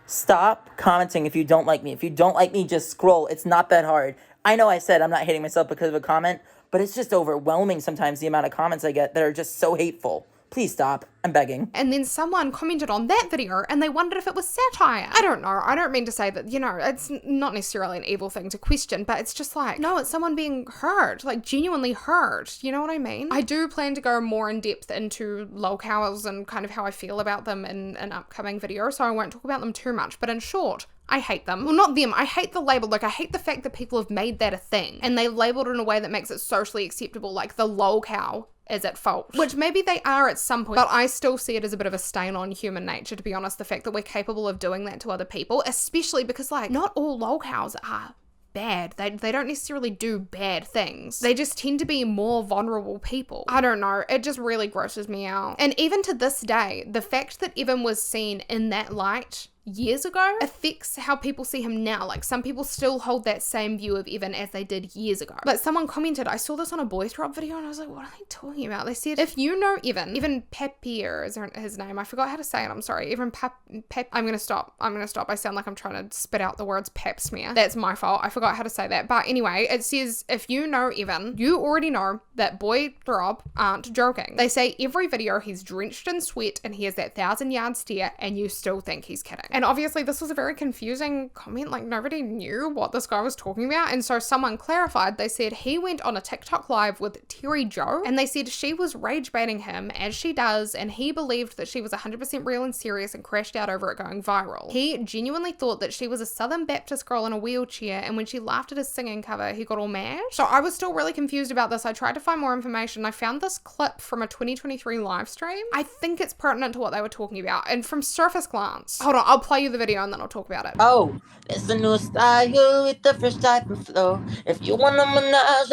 Stop commenting if you don't like me. If you don't like me, just scroll. It's not that hard. I know I said I'm not hating myself because of a comment, but it's just overwhelming sometimes the amount of comments I get that are just so hateful. Please stop. I'm begging. And then someone commented on that video and they wondered if it was satire. I don't know. I don't mean to say that, you know, it's not necessarily an evil thing to question, but it's just like, no, it's someone being hurt, like genuinely hurt. You know what I mean? I do plan to go more in depth into lolcows and kind of how I feel about them in an upcoming video, so I won't talk about them too much. But in short, I hate them. Well, not them. I hate the label. Like, I hate the fact that people have made that a thing and they labeled it in a way that makes it socially acceptable. Like, the lolcow is at fault, which maybe they are at some point, but I still see it as a bit of a stain on human nature, to be honest, the fact that we're capable of doing that to other people, especially because, like, not all lolcows are bad. They don't necessarily do bad things. They just tend to be more vulnerable people. I don't know. It just really grosses me out. And even to this day, the fact that Evan was seen in that light years ago affects how people see him now. Like, some people still hold that same view of Evan as they did years ago. Like, someone commented, I saw this on a Boy Throb video and I was like, what are they talking about? They said, if you know Evan Papier is his name. I forgot how to say it. I'm sorry. Evan Papier. I'm gonna stop. I sound like I'm trying to spit out the words pap smear. That's my fault. I forgot how to say that. But anyway, it says, if you know Evan, you already know that Boy Throb aren't joking. They say every video he's drenched in sweat and he has that 1,000-yard stare and you still think he's kidding. And obviously this was a very confusing comment, like nobody knew what this guy was talking about, and so someone clarified. They said he went on a TikTok live with Terry Jo and they said she was rage baiting him, as she does, and he believed that she was 100% real and serious and crashed out over it going viral. He genuinely thought that she was a Southern Baptist girl in a wheelchair, and when she laughed at his singing cover, he got all mad. So I was still really confused about this. I tried to find more information. I found this clip from a 2023 live stream. I think it's pertinent to what they were talking about, and from surface glance, hold on, I'll play you the video and then I'll talk about it. Oh, it's the new style with the fresh type of flow. If you want to menage,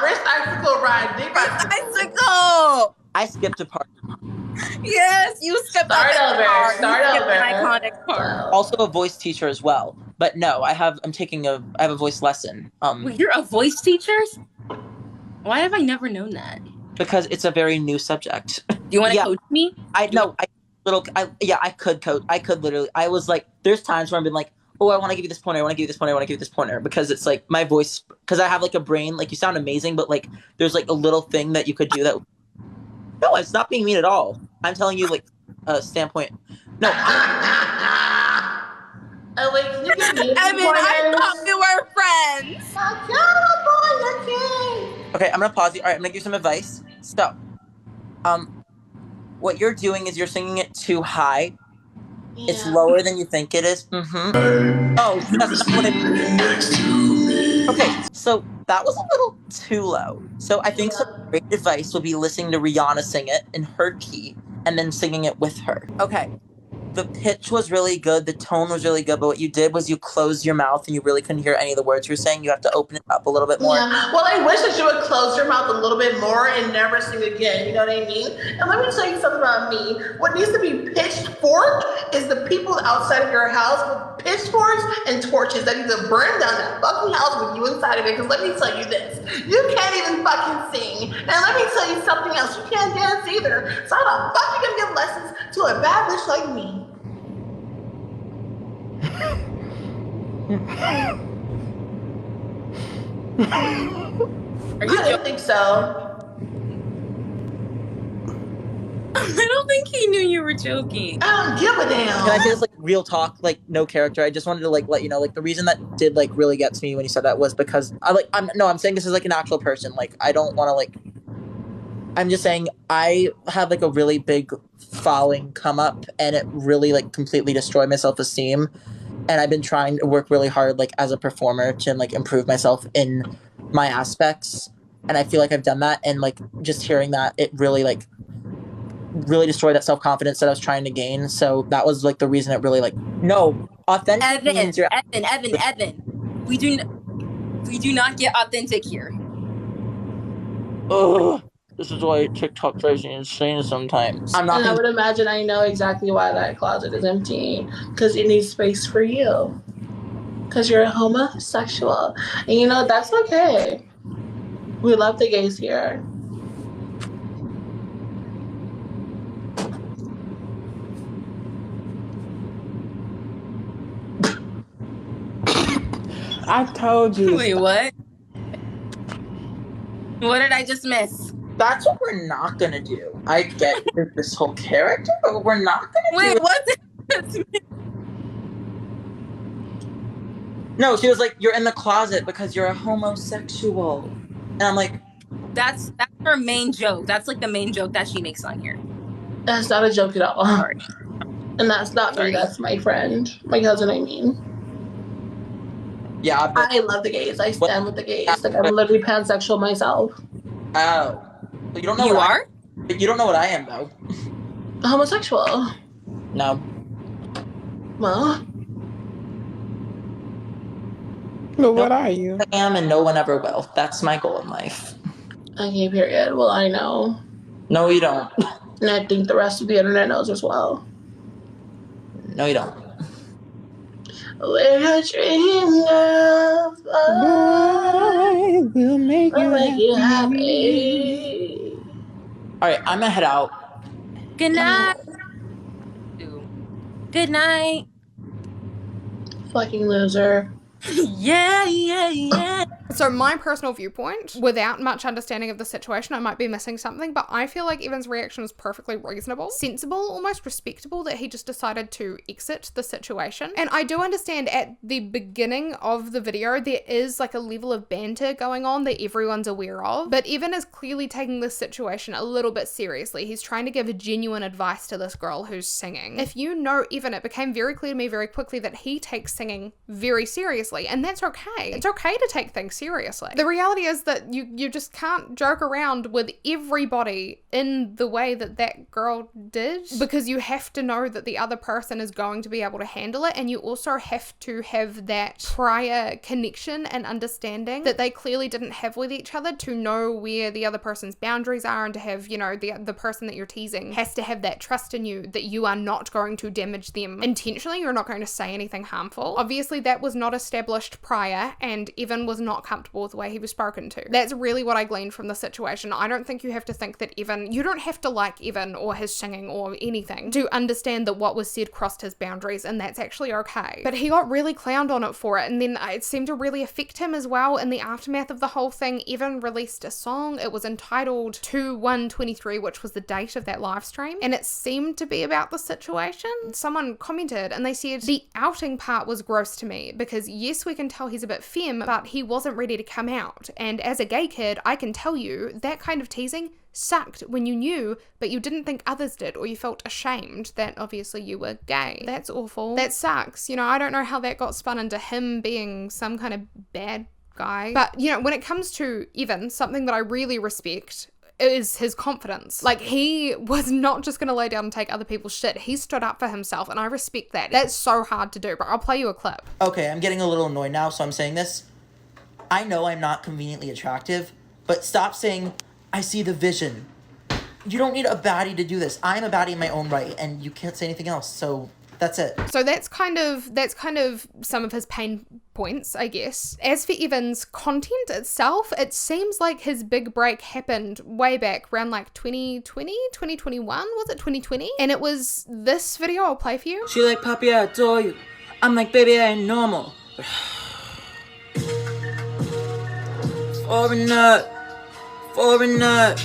wrist icicle ride, dick Icicle! I skipped a part. Yes, you skipped Start that over. part. Start You skipped over. an iconic part. Also a voice teacher as well. But no, I have a voice lesson. Wait, you're a voice teacher? Why have I never known that? Because it's a very new subject. Do you want to coach me? I could coach. I could literally. I was like, there's times where I've been like, oh, I want to give you this pointer. I want to give you this pointer. I want to give you this pointer because it's like my voice. Because I have like a brain. Like you sound amazing, but like there's like a little thing that you could do that. No, it's not being mean at all. I'm telling you like a standpoint. No. Oh wait, can you give me Evan, I thought we were friends. Okay, I'm gonna pause you. All right, I'm gonna give you some advice. So, what you're doing is you're singing it too high. Yeah. It's lower than you think it is. Mm-hmm. Oh, that's not what I mean. Okay, so that was a little too low. So I think some great advice would be listening to Rihanna sing it in her key and then singing it with her. Okay. The pitch was really good, the tone was really good, but what you did was you closed your mouth and you really couldn't hear any of the words you were saying. You have to open it up a little bit more. Yeah. Well, I wish that you would close your mouth a little bit more and never sing again, you know what I mean? And let me tell you something about me. What needs to be pitchforked is the people outside of your house with pitchforks and torches that need to burn down that fucking house with you inside of it. Because let me tell you this, you can't even fucking sing. And let me tell you something else, you can't dance either. So how the fuck you gonna give lessons to a bad bitch like me? I don't think so. I don't think he knew you were joking. I don't give a damn. Can I say this like real talk, like no character? I just wanted to like let you know, like the reason that did like really get to me when you said that was because I'm saying this is like an actual person. Like I don't want to like. I'm just saying I have like a really big falling come up, and it really like completely destroyed my self-esteem. And I've been trying to work really hard, like as a performer, to like improve myself in my aspects. And I feel like I've done that. And like just hearing that, it really destroyed that self-confidence that I was trying to gain. So that was like the reason it really like no authentic. Evan. We do not get authentic here. Ugh. This is why TikTok drives me insane sometimes. I would imagine I know exactly why that closet is empty. Because it needs space for you. Because you're a homosexual. And you know, that's okay. We love the gays here. I told you. Wait, what? What did I just miss? That's what we're not gonna do. I get this whole character, but we're not gonna do it. Wait, what? No, she was like, you're in the closet because you're a homosexual. And I'm like... That's her main joke. That's like the main joke that she makes on here. That's not a joke at all. Sorry. And that's not me, that's my friend. My cousin, I mean. Yeah, I love the gays. I stand with the gays. Like, I'm literally pansexual myself. Oh. But you don't know you are? But you don't know what I am, though. Homosexual. No. Well. But what are you? I am, and no one ever will. That's my goal in life. Okay, period. Well, I know. No, you don't. And I think the rest of the internet knows as well. No, you don't. We're a dream girl. I will make you happy. All right, I'm gonna head out. Good night. Good night. Fucking loser. Yeah. So my personal viewpoint, without much understanding of the situation, I might be missing something, but I feel like Evan's reaction was perfectly reasonable, sensible, almost respectable, that he just decided to exit the situation. And I do understand at the beginning of the video, there is like a level of banter going on that everyone's aware of, but Evan is clearly taking this situation a little bit seriously. He's trying to give a genuine advice to this girl who's singing. If you know Evan, it became very clear to me very quickly that he takes singing very seriously, and that's okay. It's okay to take things seriously. seriously. The reality is that you just can't joke around with everybody in the way that girl did, because you have to know that the other person is going to be able to handle it, and you also have to have that prior connection and understanding that they clearly didn't have with each other to know where the other person's boundaries are, and to have, you know, the person that you're teasing has to have that trust in you that you are not going to damage them intentionally. You're not going to say anything harmful. Obviously that was not established prior, and Evan was not comfortable with the way he was spoken to. That's really what I gleaned from the situation. I don't think you have to think that you don't have to like Evan or his singing or anything to understand that what was said crossed his boundaries, and that's actually okay. But he got really clowned on it for it, and then it seemed to really affect him as well. In the aftermath of the whole thing, Evan released a song. It was entitled 2/1/23, which was the date of that live stream, and it seemed to be about the situation. Someone commented and they said, the outing part was gross to me, because yes, we can tell he's a bit femme, but he wasn't ready to come out. And as a gay kid, I can tell you that kind of teasing sucked when you knew, but you didn't think others did, or you felt ashamed that obviously you were gay. That's awful. That sucks. You know, I don't know how that got spun into him being some kind of bad guy. But, you know, when it comes to Evan, something that I really respect is his confidence. Like, he was not just gonna lay down and take other people's shit. He stood up for himself, and I respect that. That's so hard to do, but I'll play you a clip. Okay, I'm getting a little annoyed now, so I'm saying this. I know I'm not conveniently attractive, but stop saying, I see the vision. You don't need a baddie to do this. I'm a baddie in my own right, and you can't say anything else, so that's it. So that's kind of some of his pain points, I guess. As for Evan's content itself, it seems like his big break happened way back around like 2020, 2021, was it 2020? And it was this video I'll play for you. She like, Papi, I adore you. I'm like, baby, I ain't normal. Foreigner.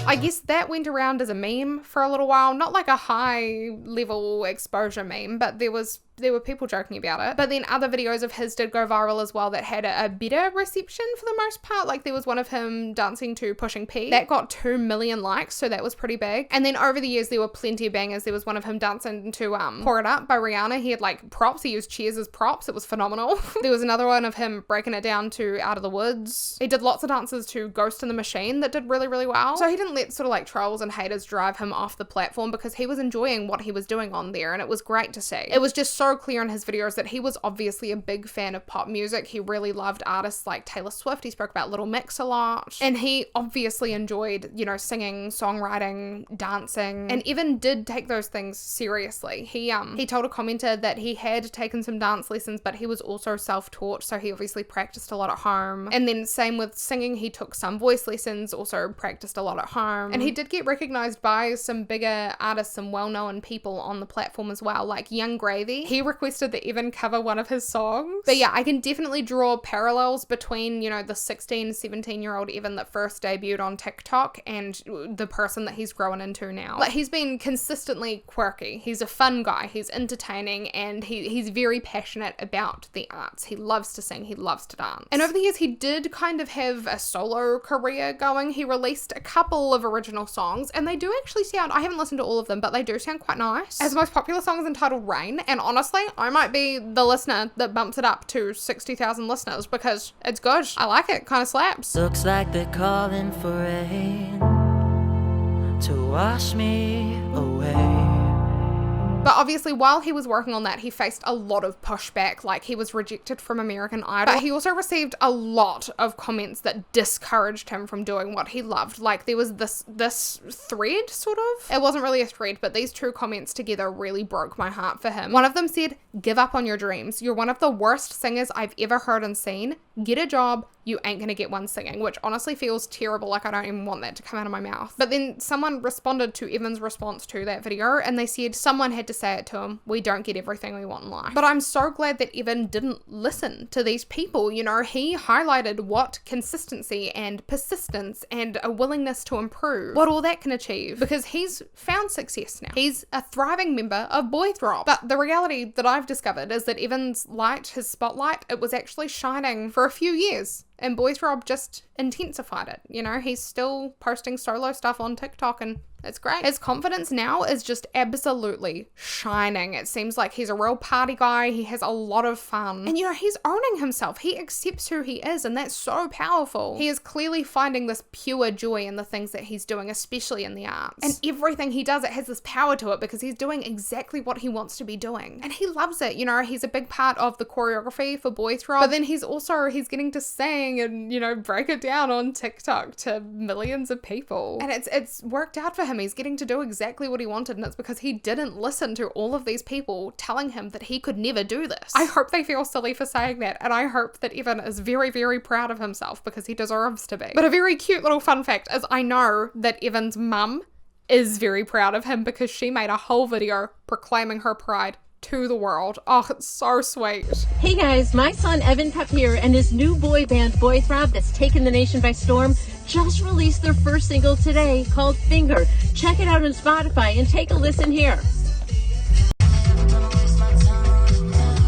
I guess that went around as a meme for a little while. Not like a high level exposure meme, but there were people joking about it. But then other videos of his did go viral as well that had a better reception for the most part. Like, there was one of him dancing to Pushing P. That got 2 million likes, so that was pretty big. And then over the years, there were plenty of bangers. There was one of him dancing to Pour It Up by Rihanna. He had like props. He used chairs as props. It was phenomenal. There was another one of him breaking it down to Out of the Woods. He did lots of dances to Ghost in the Machine that did really, really well. So he didn't let sort of like trolls and haters drive him off the platform, because he was enjoying what he was doing on there, and it was great to see. It was just so clear in his videos that he was obviously a big fan of pop music. He really loved artists like Taylor Swift. He spoke about Little Mix a lot, and he obviously enjoyed, you know, singing, songwriting, dancing, and Evan did take those things seriously. He told a commenter that he had taken some dance lessons, but he was also self-taught, so he obviously practiced a lot at home. And then same with singing, he took some voice lessons, also practiced a lot at home, and he did get recognized by some bigger artists and well-known people on the platform as well, like Young Gravy. He requested that Evan cover one of his songs. But yeah, I can definitely draw parallels between, you know, the 17-year-old Evan that first debuted on TikTok and the person that he's grown into now. Like, he's been consistently quirky. He's a fun guy. He's entertaining, and he's very passionate about the arts. He loves to sing. He loves to dance. And over the years, he did kind of have a solo career going. He released a couple of original songs, and they do actually sound, I haven't listened to all of them, but they do sound quite nice. His most popular song is entitled Rain, and honestly, I might be the listener that bumps it up to 60,000 listeners, because it's good. I like it. Kind of slaps. Looks like they're calling for rain to wash me away. But obviously, while he was working on that, he faced a lot of pushback. Like, he was rejected from American Idol. But he also received a lot of comments that discouraged him from doing what he loved. Like, there was this thread, sort of. It wasn't really a thread, but these two comments together really broke my heart for him. One of them said, "Give up on your dreams. You're one of the worst singers I've ever heard and seen. Get a job. You ain't gonna get one singing," which honestly feels terrible. Like, I don't even want that to come out of my mouth. But then someone responded to Evan's response to that video, and they said someone had to say it to him. We don't get everything we want in life. But I'm so glad that Evan didn't listen to these people. You know, he highlighted what consistency and persistence and a willingness to improve, what all that can achieve, because he's found success now. He's a thriving member of Boy Throb. But the reality that I've discovered is that Evan's light, his spotlight, it was actually shining for a few years And Boy Throb just intensified it. You know, he's still posting solo stuff on TikTok and it's great. His confidence now is just absolutely shining. It seems like he's a real party guy. He has a lot of fun. And you know, he's owning himself. He accepts who he is, and that's so powerful. He is clearly finding this pure joy in the things that he's doing, especially in the arts. And everything he does, it has this power to it because he's doing exactly what he wants to be doing. And he loves it. You know, he's a big part of the choreography for Boy Throb, but then he's getting to sing and, you know, break it down on TikTok to millions of people. And it's worked out for him. He's getting to do exactly what he wanted, and it's because he didn't listen to all of these people telling him that he could never do this. I hope they feel silly for saying that, and I hope that Evan is very, very proud of himself because he deserves to be. But a very cute little fun fact is I know that Evan's mum is very proud of him because she made a whole video proclaiming her pride to the world. Oh, it's so sweet. Hey guys, my son Evan Papier and his new boy band Boy Throb that's taken the nation by storm just released their first single today called Finger. Check it out on Spotify and take a listen here.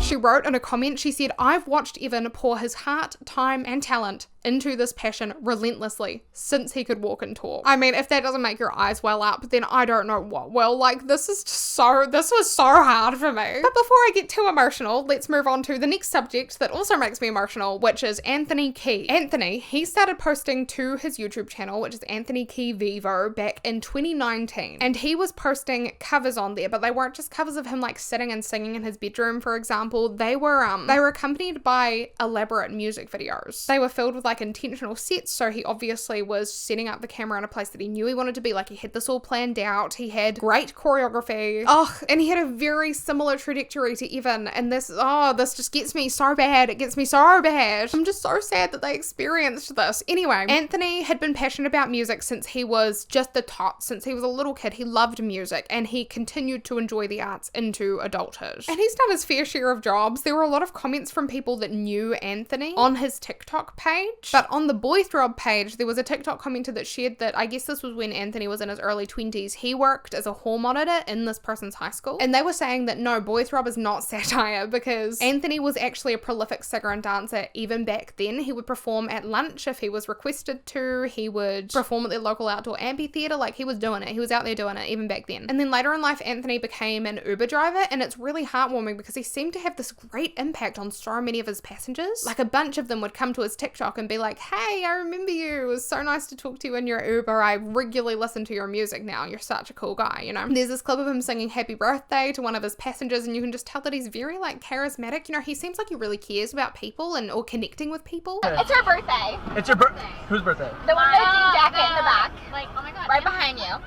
She wrote in a comment, she said, "I've watched Evan pour his heart, time, and talent into this passion relentlessly since he could walk and talk." I mean, if that doesn't make your eyes well up, then I don't know what will. Like, this was so hard for me. But before I get too emotional, let's move on to the next subject that also makes me emotional, which is Anthony Key. Anthony, he started posting to his YouTube channel, which is Anthony Key Vivo, back in 2019. And he was posting covers on there, but they weren't just covers of him like sitting and singing in his bedroom, for example. They were accompanied by elaborate music videos. They were filled with like intentional sets, so he obviously was setting up the camera in a place that he knew he wanted to be. Like, he had this all planned out. He had great choreography. And he had a very similar trajectory to Evan, and this just gets me so bad. It gets me so bad. I'm just so sad that they experienced this. Anyway, Anthony had been passionate about music since he was just the tot. Since he was a little kid, he loved music, and he continued to enjoy the arts into adulthood. And he's done his fair share of jobs. There were a lot of comments from people that knew Anthony on his TikTok page, but on the Boy Throb page, there was a TikTok commenter that shared that, I guess this was when Anthony was in his early 20s, he worked as a hall monitor in this person's high school, and they were saying that no, Boy Throb is not satire because Anthony was actually a prolific singer and dancer even back then. He would perform at lunch if he was requested to. He would perform at the local outdoor amphitheater. Like, he was doing it. He was out there doing it even back then. And then later in life, Anthony became an Uber driver, and it's really heartwarming because he seemed to have this great impact on so many of his passengers. Like, a bunch of them would come to his TikTok and be like, "Hey, I remember you. It was so nice to talk to you in your Uber. I regularly listen to your music now. You're such a cool guy," you know? There's this clip of him singing happy birthday to one of his passengers, and you can just tell that he's very, like, charismatic. You know, he seems like he really cares about people or connecting with people. It's her birthday. It's your birthday? Whose birthday? The one with the jean jacket in the back. Like, oh my god. Right behind you.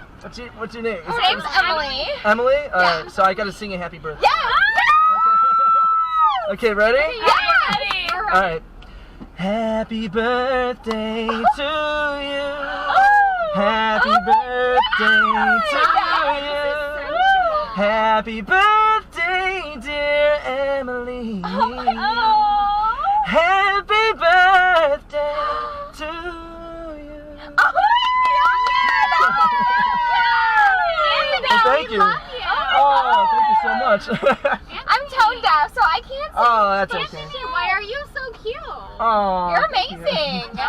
What's your name? Her name's Emily. Emily? Yeah. So I gotta sing a happy birthday. Yeah! Okay, ready? Yeah! Alright. Happy birthday to you. Happy birthday to you. Happy birthday, dear Emily. Happy birthday to you. Oh my god! Well, thank you. Oh, thank you so much. I'm tone deaf, so I can't sing. Oh, that's okay. Why are you so cute? Oh, you're amazing.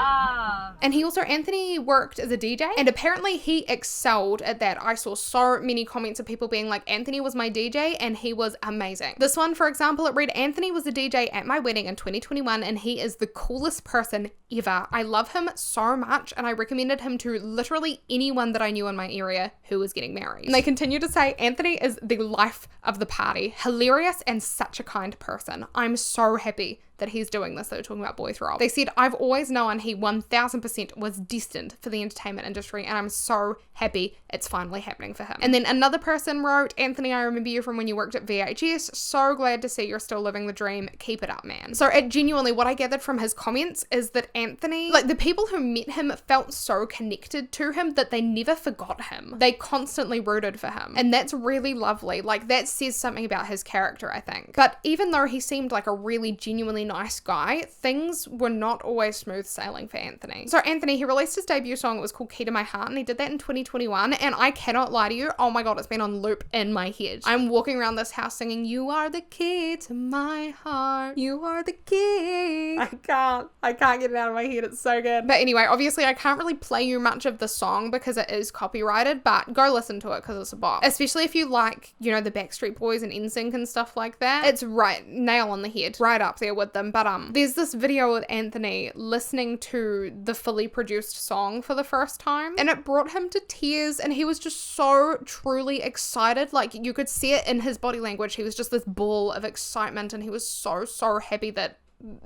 And Anthony worked as a DJ, and apparently he excelled at that. I saw so many comments of people being like, Anthony was my DJ and he was amazing. This one, for example, it read, "Anthony was the DJ at my wedding in 2021 and he is the coolest person ever. I love him so much and I recommended him to literally anyone that I knew in my area who was getting married." And they continue to say, "Anthony is the life of the party, hilarious and such a kind person. I'm so happy that he's doing this." They were talking about Boy Throb. They said, "I've always known he 1000% was destined for the entertainment industry and I'm so happy it's finally happening for him." And then another person wrote, "Anthony, I remember you from when you worked at VHS. So glad to see you're still living the dream. Keep it up, man." So genuinely, what I gathered from his comments is that Anthony, like, the people who met him felt so connected to him that they never forgot him. They constantly rooted for him. And that's really lovely. Like, that says something about his character, I think. But even though he seemed like a really genuinely nice guy, things were not always smooth sailing for Anthony. So Anthony, he released his debut song. It was called Key to My Heart, and he did that in 2021. And I cannot lie to you, oh my god, it's been on loop in my head. I'm walking around this house singing, "You are the key to my heart. You are the key." I can't get it out of my head. It's so good. But anyway, obviously I can't really play you much of the song because it is copyrighted, but go listen to it because it's a bop. Especially if you like, you know, the Backstreet Boys and NSYNC and stuff like that. It's right, nail on the head, right up there with them. But there's this video with Anthony listening to the fully produced song for the first time, and it brought him to tears, and he was just so truly excited. Like, you could see it in his body language. He was just this ball of excitement, and he was so happy that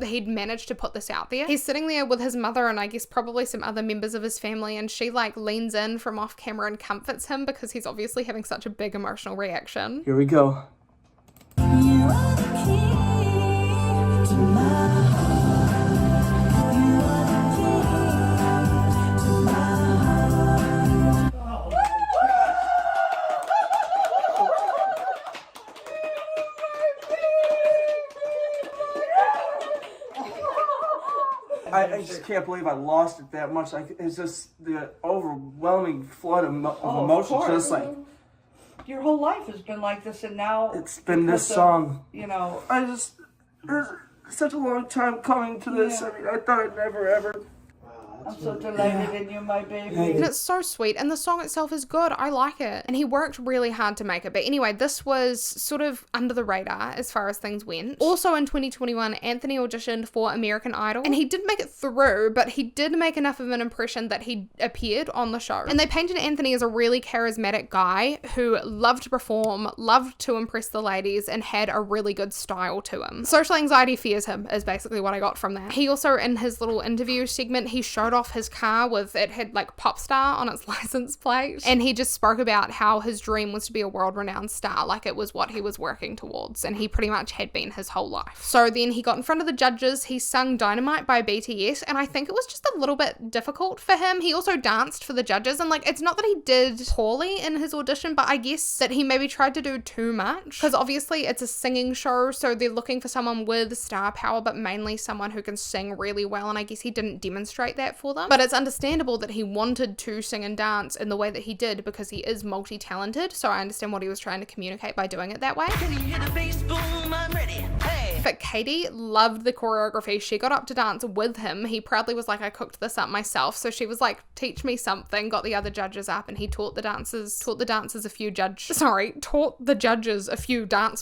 he'd managed to put this out there. He's sitting there with his mother and I guess probably some other members of his family, and she like leans in from off camera and comforts him because he's obviously having such a big emotional reaction. Here we go. I just can't believe I lost it that much. Like, it's just the overwhelming flood of emotions. Just like, your whole life has been like this, and now it's been this song. You know, there's such a long time coming to this. Yeah. I mean, I thought I'd never ever. I'm so delighted in you, my baby. And it's so sweet, and the song itself is good. I like it. And he worked really hard to make it. But anyway, this was sort of under the radar as far as things went. Also in 2021, Anthony auditioned for American Idol, and he did make it through, but he did make enough of an impression that he appeared on the show. And they painted Anthony as a really charismatic guy who loved to perform, loved to impress the ladies, and had a really good style to him. Social anxiety fears him is basically what I got from that. He also, in his little interview segment, he showed off his car with, it had like pop star on its license plate, and he just spoke about how his dream was to be a world-renowned star, like it was what he was working towards, and he pretty much had been his whole life. So then he got in front of the judges, he sung Dynamite by BTS, and I think it was just a little bit difficult for him. He also danced for the judges, and like, it's not that he did poorly in his audition, but I guess that he maybe tried to do too much, because obviously it's a singing show, so they're looking for someone with star power, but mainly someone who can sing really well, and I guess he didn't demonstrate that for them. But it's understandable that he wanted to sing and dance in the way that he did because he is multi-talented, so I understand what he was trying to communicate by doing it that way. Can you hear the bass boom? I'm ready. Hey. But Katie loved the choreography. She got up to dance with him. He proudly was like, "I cooked this up myself." So she was like, "Teach me something," got the other judges up, and he taught the dancers a few dance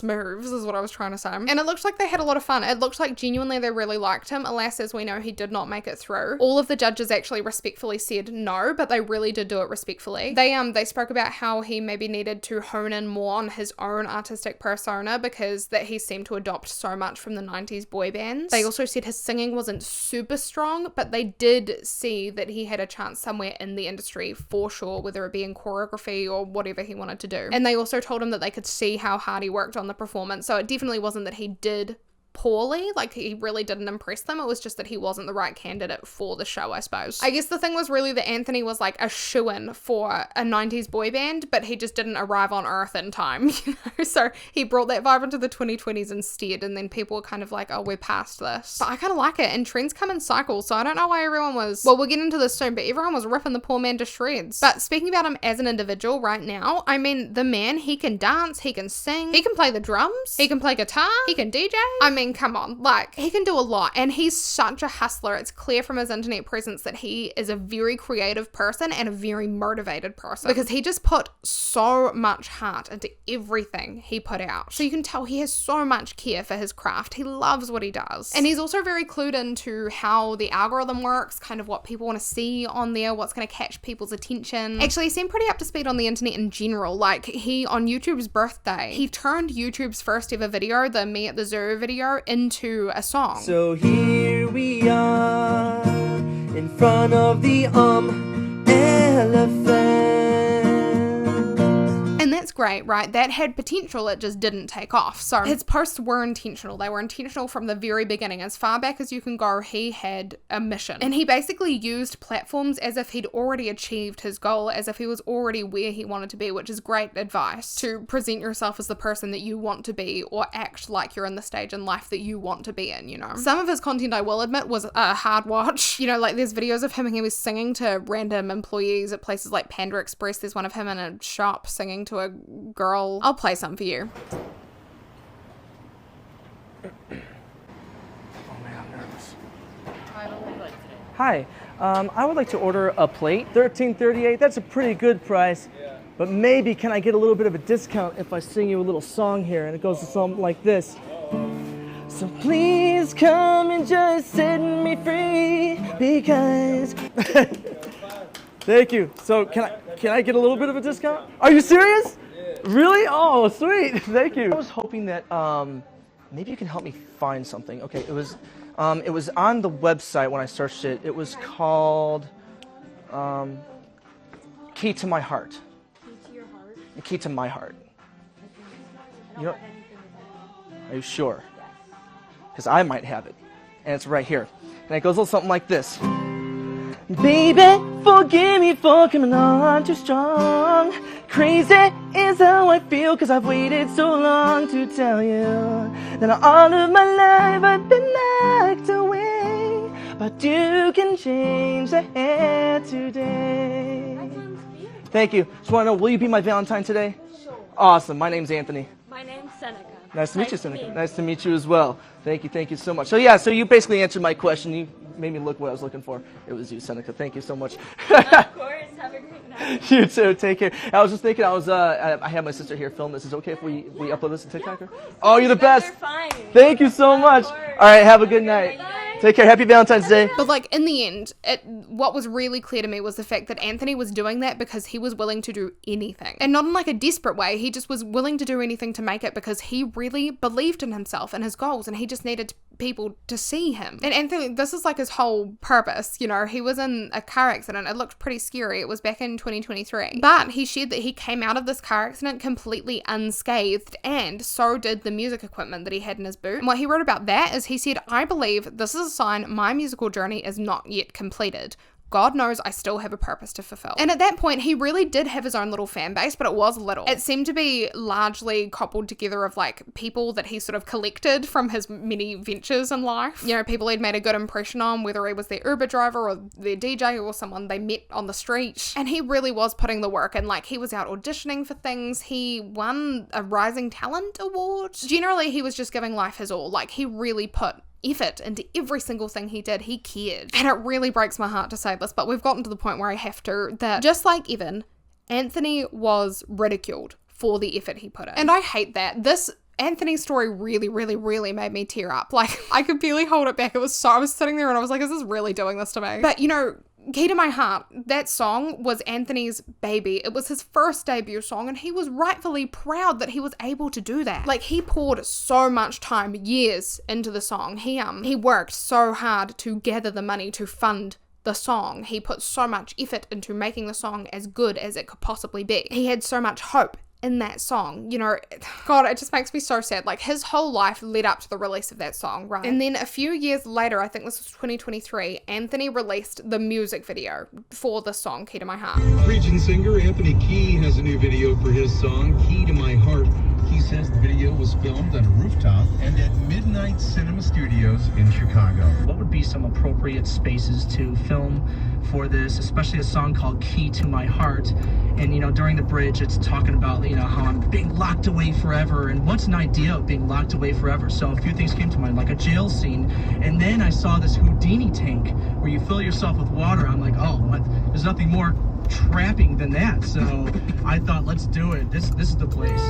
moves is what I was trying to say. And it looked like they had a lot of fun. It looked like genuinely they really liked him. Alas, as we know, he did not make it through. All of the judges actually respectfully said no, but they really did do it respectfully. They spoke about how he maybe needed to hone in more on his own artistic persona because that he seemed to adopt so much from the 90s boy bands. They also said his singing wasn't super strong, but they did see that he had a chance somewhere in the industry for sure, whether it be in choreography or whatever he wanted to do. And they also told him that they could see how hard he worked on the performance, so it definitely wasn't that he did poorly, like he really didn't impress them. It was just that he wasn't the right candidate for the show, I suppose. I guess the thing was really that Anthony was like a shoo-in for a 90s boy band, but he just didn't arrive on Earth in time, you know? So he brought that vibe into the 2020s instead, and then people were kind of like, "Oh, we're past this." But I kind of like it, and trends come in cycles, so I don't know why everyone was, well, we'll get into this soon, but everyone was ripping the poor man to shreds. But speaking about him as an individual right now, I mean, the man, he can dance, he can sing, he can play the drums, he can play guitar, he can DJ. I mean, come on, like, he can do a lot, and he's such a hustler. It's clear from his internet presence that he is a very creative person and a very motivated person, because he just put so much heart into everything he put out. So you can tell he has so much care for his craft. He loves what he does, and he's also very clued into how the algorithm works, kind of what people want to see on there, what's going to catch people's attention. Actually, he seemed pretty up to speed on the internet in general. Like, he, on YouTube's birthday, he turned YouTube's first ever video, the Me at the Zoo video, into a song. So here we are in front of the elephant. And that's great, right? That had potential, it just didn't take off. So his posts were intentional. They were intentional from the very beginning. As far back as you can go, he had a mission. And he basically used platforms as if he'd already achieved his goal, as if he was already where he wanted to be, which is great advice to present yourself as the person that you want to be or act like you're in the stage in life that you want to be in, you know. Some of his content, I will admit, was a hard watch. You know, like there's videos of him and he was singing to random employees at places like Panda Express. There's one of him in a shop singing to a girl. I'll play some for you. Hi, I would like to order a plate. $13.38, that's a pretty good price. But maybe can I get a little bit of a discount if I sing you a little song here? And it goes to something like this. So please come and just set me free because... Thank you. So can I get a little bit of a discount? Are you serious? Yeah. Really? Oh, sweet. Thank you. I was hoping that maybe you can help me find something. Okay, it was on the website when I searched it. It was called Key to My Heart. Key to your heart? The Key to My Heart. You know, are you sure? Because I might have it. And it's right here. And it goes a little something like this. Baby, forgive me for coming on too strong. Crazy is how I feel, cause I've waited so long to tell you that all of my life I've been locked away. But you can change the hair today. Thank you. Just want to know, will you be my Valentine today? Sure. Awesome. My name's Anthony. My name's Seneca. Nice to meet you, Seneca. Nice to meet you as well. Thank you so much. So yeah, so you basically answered my question. You made me look what I was looking for. It was you, Seneca. Thank you so much. Of course. Have a great night. You too. Take care. I was just thinking, I had my sister here film this. Is it okay if we upload this to TikTok? Oh, you're the best. Fine. Thank you so much. All right, have a good night. Take care. Happy Valentine's Day. But like in the end, what was really clear to me was the fact that Anthony was doing that because he was willing to do anything. And not in like a desperate way. He just was willing to do anything to make it because he really believed in himself and his goals, and he just needed people to see him. And Anthony, this is like his whole purpose, you know. He was in a car accident. It looked pretty scary. It was back in 2023. But he shared that he came out of this car accident completely unscathed, and so did the music equipment that he had in his boot. And what he wrote about that is he said, I believe this is a sign my musical journey is not yet completed. God knows I still have a purpose to fulfill. And at that point, he really did have his own little fan base, but it was little. It seemed to be largely coupled together of like people that he sort of collected from his many ventures in life. You know, people he'd made a good impression on, whether he was their Uber driver or their DJ or someone they met on the street. And he really was putting the work in. Like, he was out auditioning for things. He won a Rising Talent Award. Generally, he was just giving life his all. Like, he really put effort into every single thing he did. He cared. And it really breaks my heart to say this, but we've gotten to the point where I have to, that just like Evan, Anthony was ridiculed for the effort he put in. And I hate that. This Anthony story really made me tear up. Like, I could barely hold it back. I was sitting there and I was like, is this really doing this to me? But you know, Key to My Heart, that song was Anthony's baby. It was his first debut song, and he was rightfully proud that he was able to do that. Like, he poured so much time, years, into the song. He worked so hard to gather the money to fund the song. He put so much effort into making the song as good as it could possibly be. He had so much hope in that song, you know. God, it just makes me so sad. Like, his whole life led up to the release of that song, right? And then a few years later, I think this was 2023, Anthony released the music video for the song Key to My Heart. Region singer Anthony Key has a new video for his song Key to My Heart. He says the video was filmed on a rooftop and at Midnight Cinema Studios in Chicago. What would be some appropriate spaces to film for this, especially a song called Key to My Heart? And, you know, during the bridge, it's talking about, you know, how I'm being locked away forever, and what's an idea of being locked away forever? So a few things came to mind, like a jail scene. And then I saw this Houdini tank where you fill yourself with water. I'm like, oh, what? There's nothing more trapping than that. So I thought, let's do it. This is the place.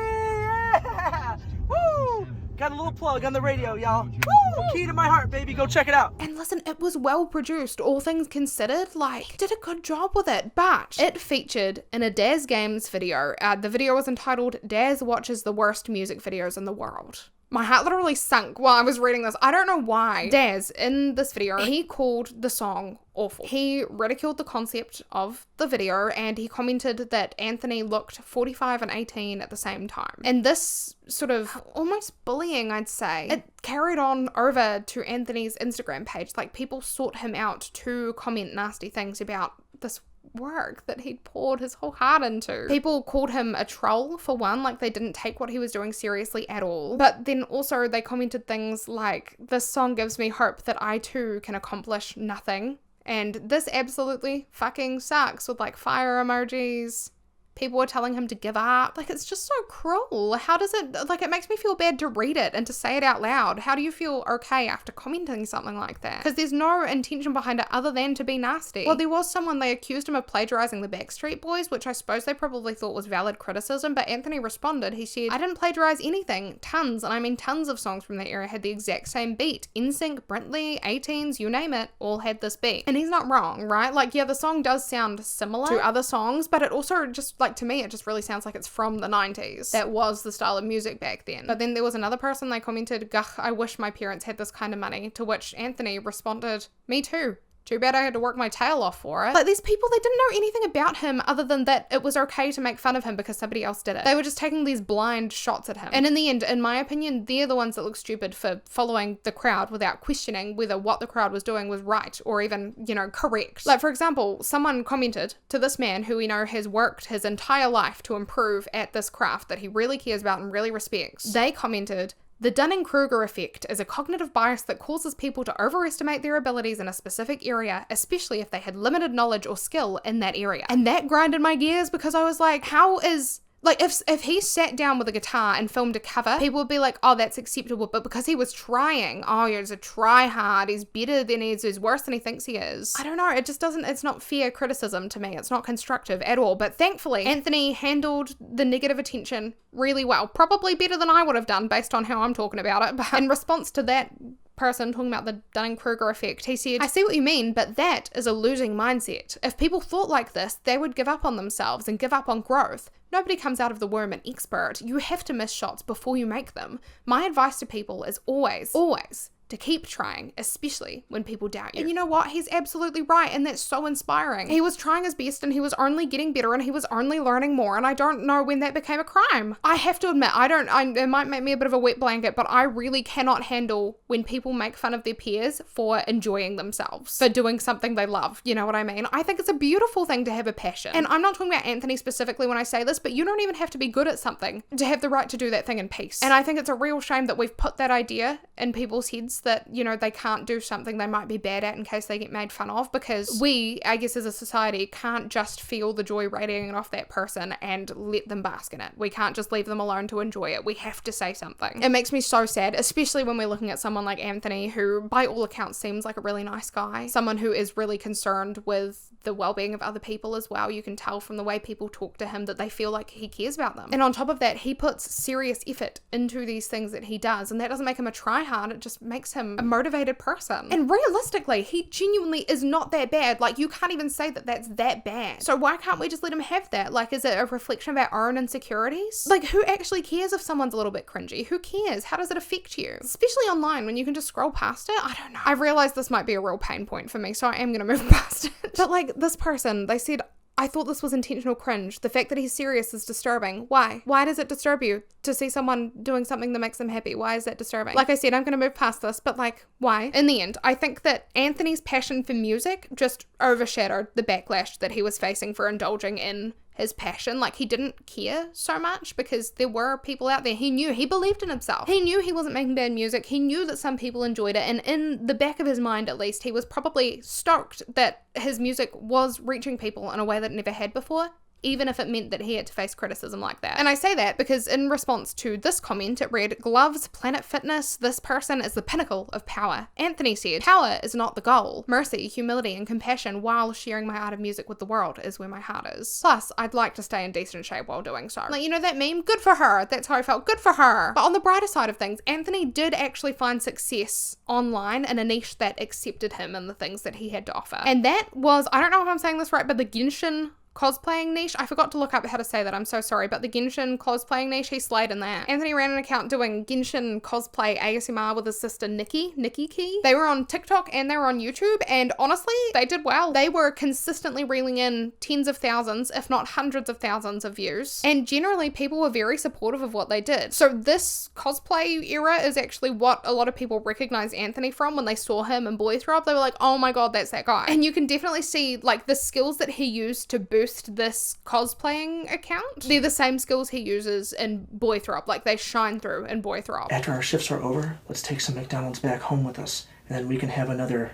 Woo! Got a little plug on the radio, y'all. Woo! Key to My Heart, baby. Go check it out. And listen, it was well produced, all things considered. Like, did a good job with it, but it featured in a Daz Games video. The video was entitled Daz Watches the Worst Music Videos in the World. My heart literally sunk while I was reading this. I don't know why. Daz, in this video, he called the song awful. He ridiculed the concept of the video and he commented that Anthony looked 45 and 18 at the same time. And this sort of almost bullying, I'd say, it carried on over to Anthony's Instagram page. Like, people sought him out to comment nasty things about this work that he'd poured his whole heart into. People called him a troll, for one, like they didn't take what he was doing seriously at all. But then also they commented things like, this song gives me hope that I too can accomplish nothing. And this absolutely fucking sucks, with like fire emojis. People were telling him to give up. Like, it's just so cruel. How does it, like, it makes me feel bad to read it and to say it out loud. How do you feel okay after commenting something like that? Because there's no intention behind it other than to be nasty. Well, there was someone, they accused him of plagiarizing the Backstreet Boys, which I suppose they probably thought was valid criticism, but Anthony responded. He said, I didn't plagiarize anything. Tons, and I mean tons of songs from that era had the exact same beat. NSYNC, Brintley, 18s, you name it, all had this beat. And he's not wrong, right? Like, yeah, the song does sound similar to other songs, but it also just, like, to me, it just really sounds like it's from the 90s. That was the style of music back then. But then there was another person, they commented, "Gah, I wish my parents had this kind of money," to which Anthony responded, "Me too. Too bad I had to work my tail off for it." Like, these people, they didn't know anything about him other than that it was okay to make fun of him because somebody else did it. They were just taking these blind shots at him. And in the end, in my opinion, they're the ones that look stupid for following the crowd without questioning whether what the crowd was doing was right or even, you know, correct. Like, for example, someone commented to this man who we know has worked his entire life to improve at this craft that he really cares about and really respects. They commented, "The Dunning-Kruger effect is a cognitive bias that causes people to overestimate their abilities in a specific area, especially if they had limited knowledge or skill in that area." And that grinded my gears because I was like, how is... Like, if he sat down with a guitar and filmed a cover, people would be like, oh, that's acceptable. But because he was trying, oh, he's a try-hard, he's better than he is, he's worse than he thinks he is. I don't know, it just doesn't, it's not fair criticism to me. It's not constructive at all. But thankfully, Anthony handled the negative attention really well. Probably better than I would have done based on how I'm talking about it. But in response to that person talking about the Dunning-Kruger effect, he said, "I see what you mean, but that is a losing mindset. If people thought like this, they would give up on themselves and give up on growth. Nobody comes out of the womb an expert. You have to miss shots before you make them. My advice to people is always to keep trying, especially when people doubt you." And you know what? He's absolutely right, and that's so inspiring. He was trying his best and he was only getting better and he was only learning more, and I don't know when that became a crime. I have to admit, it might make me a bit of a wet blanket, but I really cannot handle when people make fun of their peers for enjoying themselves, for doing something they love, you know what I mean? I think it's a beautiful thing to have a passion. And I'm not talking about Anthony specifically when I say this, but you don't even have to be good at something to have the right to do that thing in peace. And I think it's a real shame that we've put that idea in people's heads that, you know, they can't do something they might be bad at in case they get made fun of, because we, I guess as a society, can't just feel the joy radiating off that person and let them bask in it. We can't just leave them alone to enjoy it. We have to say something. It makes me so sad, especially when we're looking at someone like Anthony, who by all accounts seems like a really nice guy, someone who is really concerned with the well-being of other people as well. You can tell from the way people talk to him that they feel like he cares about them. And on top of that, he puts serious effort into these things that he does, and that doesn't make him a try-hard, it just makes him a motivated person. And realistically, he genuinely is not that bad. Like, you can't even say that that's that bad. So why can't we just let him have that? Like, is it a reflection of our own insecurities? Like, who actually cares if someone's a little bit cringy? Who cares? How does it affect you? Especially online when you can just scroll past it. I don't know. I realized this might be a real pain point for me, so I am gonna move past it. But like, this person, they said, "I thought this was intentional cringe. The fact that he's serious is disturbing." Why? Why does it disturb you to see someone doing something that makes them happy? Why is that disturbing? Like I said, I'm going to move past this, but like, why? In the end, I think that Anthony's passion for music just overshadowed the backlash that he was facing for indulging in his passion. Like, he didn't care so much because there were people out there. He believed in himself. He knew he wasn't making bad music. He knew that some people enjoyed it, and in the back of his mind at least, he was probably stoked that his music was reaching people in a way that it never had before, even if it meant that he had to face criticism like that. And I say that because in response to this comment, it read, "Gloves, Planet Fitness, this person is the pinnacle of power." Anthony said, "Power is not the goal. Mercy, humility, and compassion while sharing my art of music with the world is where my heart is. Plus, I'd like to stay in decent shape while doing so." Like, you know that meme? Good for her. That's how I felt. Good for her. But on the brighter side of things, Anthony did actually find success online in a niche that accepted him and the things that he had to offer. And that was, I don't know if I'm saying this right, but the Genshin cosplaying niche. I forgot to look up how to say that, I'm so sorry, but the Genshin cosplaying niche, he slayed in that. Anthony ran an account doing Genshin cosplay ASMR with his sister Nikki Key. They were on TikTok and they were on YouTube, and honestly, they did well. They were consistently reeling in tens of thousands, if not hundreds of thousands of views, and generally people were very supportive of what they did. So this cosplay era is actually what a lot of people recognize Anthony from when they saw him in Boy Throb. They were like, oh my god, that's that guy. And you can definitely see like the skills that he used to boost this cosplaying account. They're the same skills he uses in Boy Throb. Like they shine through in Boy Throb. After our shifts are over, let's take some McDonald's back home with us, and then we can have another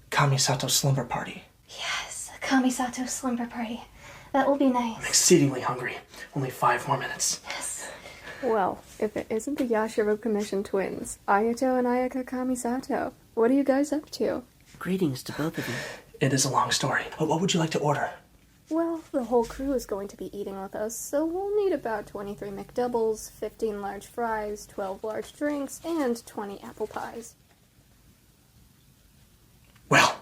Kamisato slumber party. Yes, a Kamisato slumber party. That will be nice. I'm exceedingly hungry. Only 5 more minutes. Yes. Well, if it isn't the Yashiro Commission twins, Ayato and Ayaka Kamisato, what are you guys up to? Greetings to both of you. It is a long story, but what would you like to order? Well, the whole crew is going to be eating with us, so we'll need about 23 McDoubles, 15 large fries, 12 large drinks, and 20 apple pies. Well,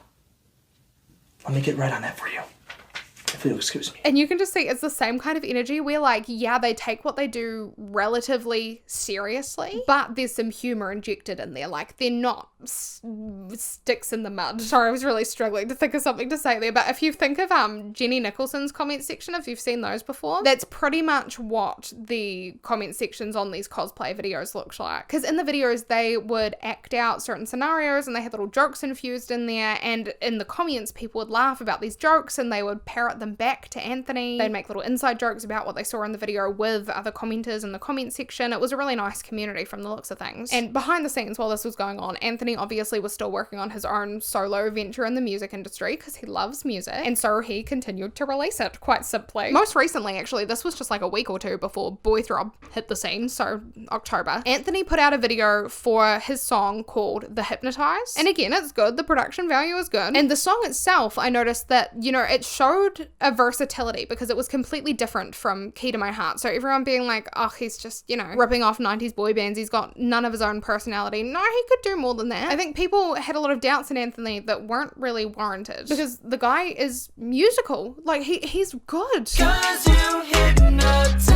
let me get right on that for you, if you'll excuse me. And you can just see it's the same kind of energy where like, yeah, they take what they do relatively seriously, but there's some humor injected in there. Like they're not sticks in the mud. Sorry, I was really struggling to think of something to say there, but if you think of Jenny Nicholson's comment section, if you've seen those before, that's pretty much what the comment sections on these cosplay videos looks like. Because in the videos they would act out certain scenarios and they had little jokes infused in there, and in the comments people would laugh about these jokes and they would parrot them back to Anthony. They'd make little inside jokes about what they saw in the video with other commenters in the comment section. It was a really nice community from the looks of things. And behind the scenes while this was going on, Anthony obviously was still working on his own solo venture in the music industry because he loves music, and so he continued to release it, quite simply. Most recently, actually, this was just like a week or two before Boy Throb hit the scene, so October, Anthony put out a video for his song called The Hypnotize, and again, it's good, the production value is good, and the song itself, I noticed that, you know, it showed a versatility because it was completely different from Key to My Heart. So everyone being like, oh, he's just, you know, ripping off 90s boy bands, he's got none of his own personality. No, he could do more than that. I think people had a lot of doubts in Anthony that weren't really warranted because the guy is musical. Like he's good. 'Cause you hypnotize.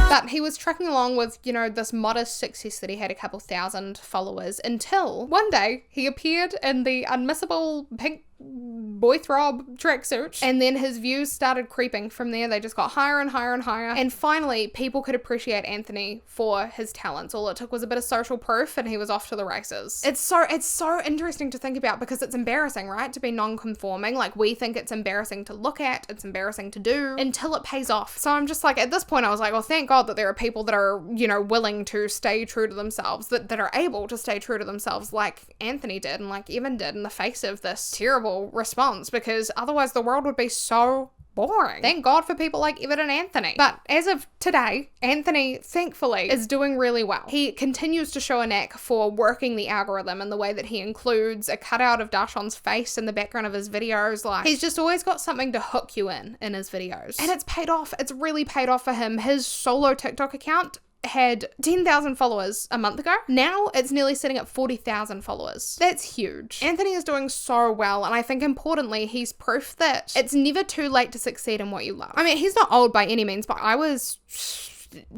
But he was trucking along with, you know, this modest success that he had a couple thousand followers until one day he appeared in the unmissable pink Boy Throb tracksuit, and then his views started creeping from there. They just got higher and higher and higher, and finally people could appreciate Anthony for his talents. All it took was a bit of social proof and he was off to the races. It's so interesting to think about because it's embarrassing, right, to be non-conforming. Like we think it's embarrassing to look at, it's embarrassing to do, until it pays off. So I'm just like, at this point I was like, well, thank God that there are people that are, you know, willing to stay true to themselves, that are able to stay true to themselves like Anthony did and like Evan did in the face of this terrible response, because otherwise the world would be so boring. Thank God for people like Evan and Anthony. But as of today, Anthony, thankfully, is doing really well. He continues to show a knack for working the algorithm in the way that he includes a cutout of Darshan's face in the background of his videos. Like, he's just always got something to hook you in his videos. And it's paid off. It's really paid off for him. His solo TikTok account had 10,000 followers a month ago. Now it's nearly sitting at 40,000 followers. That's huge. Anthony is doing so well, and I think importantly, he's proof that it's never too late to succeed in what you love. I mean, he's not old by any means, but I was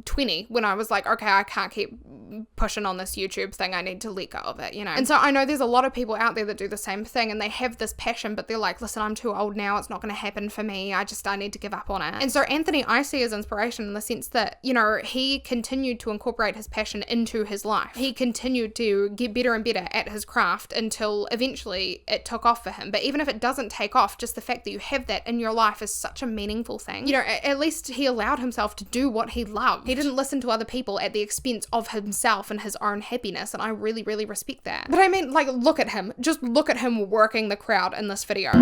20 when I was like, okay, I can't keep pushing on this YouTube thing, I need to let go of it, you know. And so I know there's a lot of people out there that do the same thing, and they have this passion, but they're like, listen, I'm too old now, it's not going to happen for me, I need to give up on it. And so Anthony, I see as inspiration in the sense that, you know, he continued to incorporate his passion into his life. He continued to get better and better at his craft until eventually it took off for him. But even if it doesn't take off, just the fact that you have that in your life is such a meaningful thing. You know, at least he allowed himself to do what he loved. He didn't listen to other people at the expense of himself and his own happiness, and I really, really respect that. But I mean, like, look at him. Just look at him working the crowd in this video.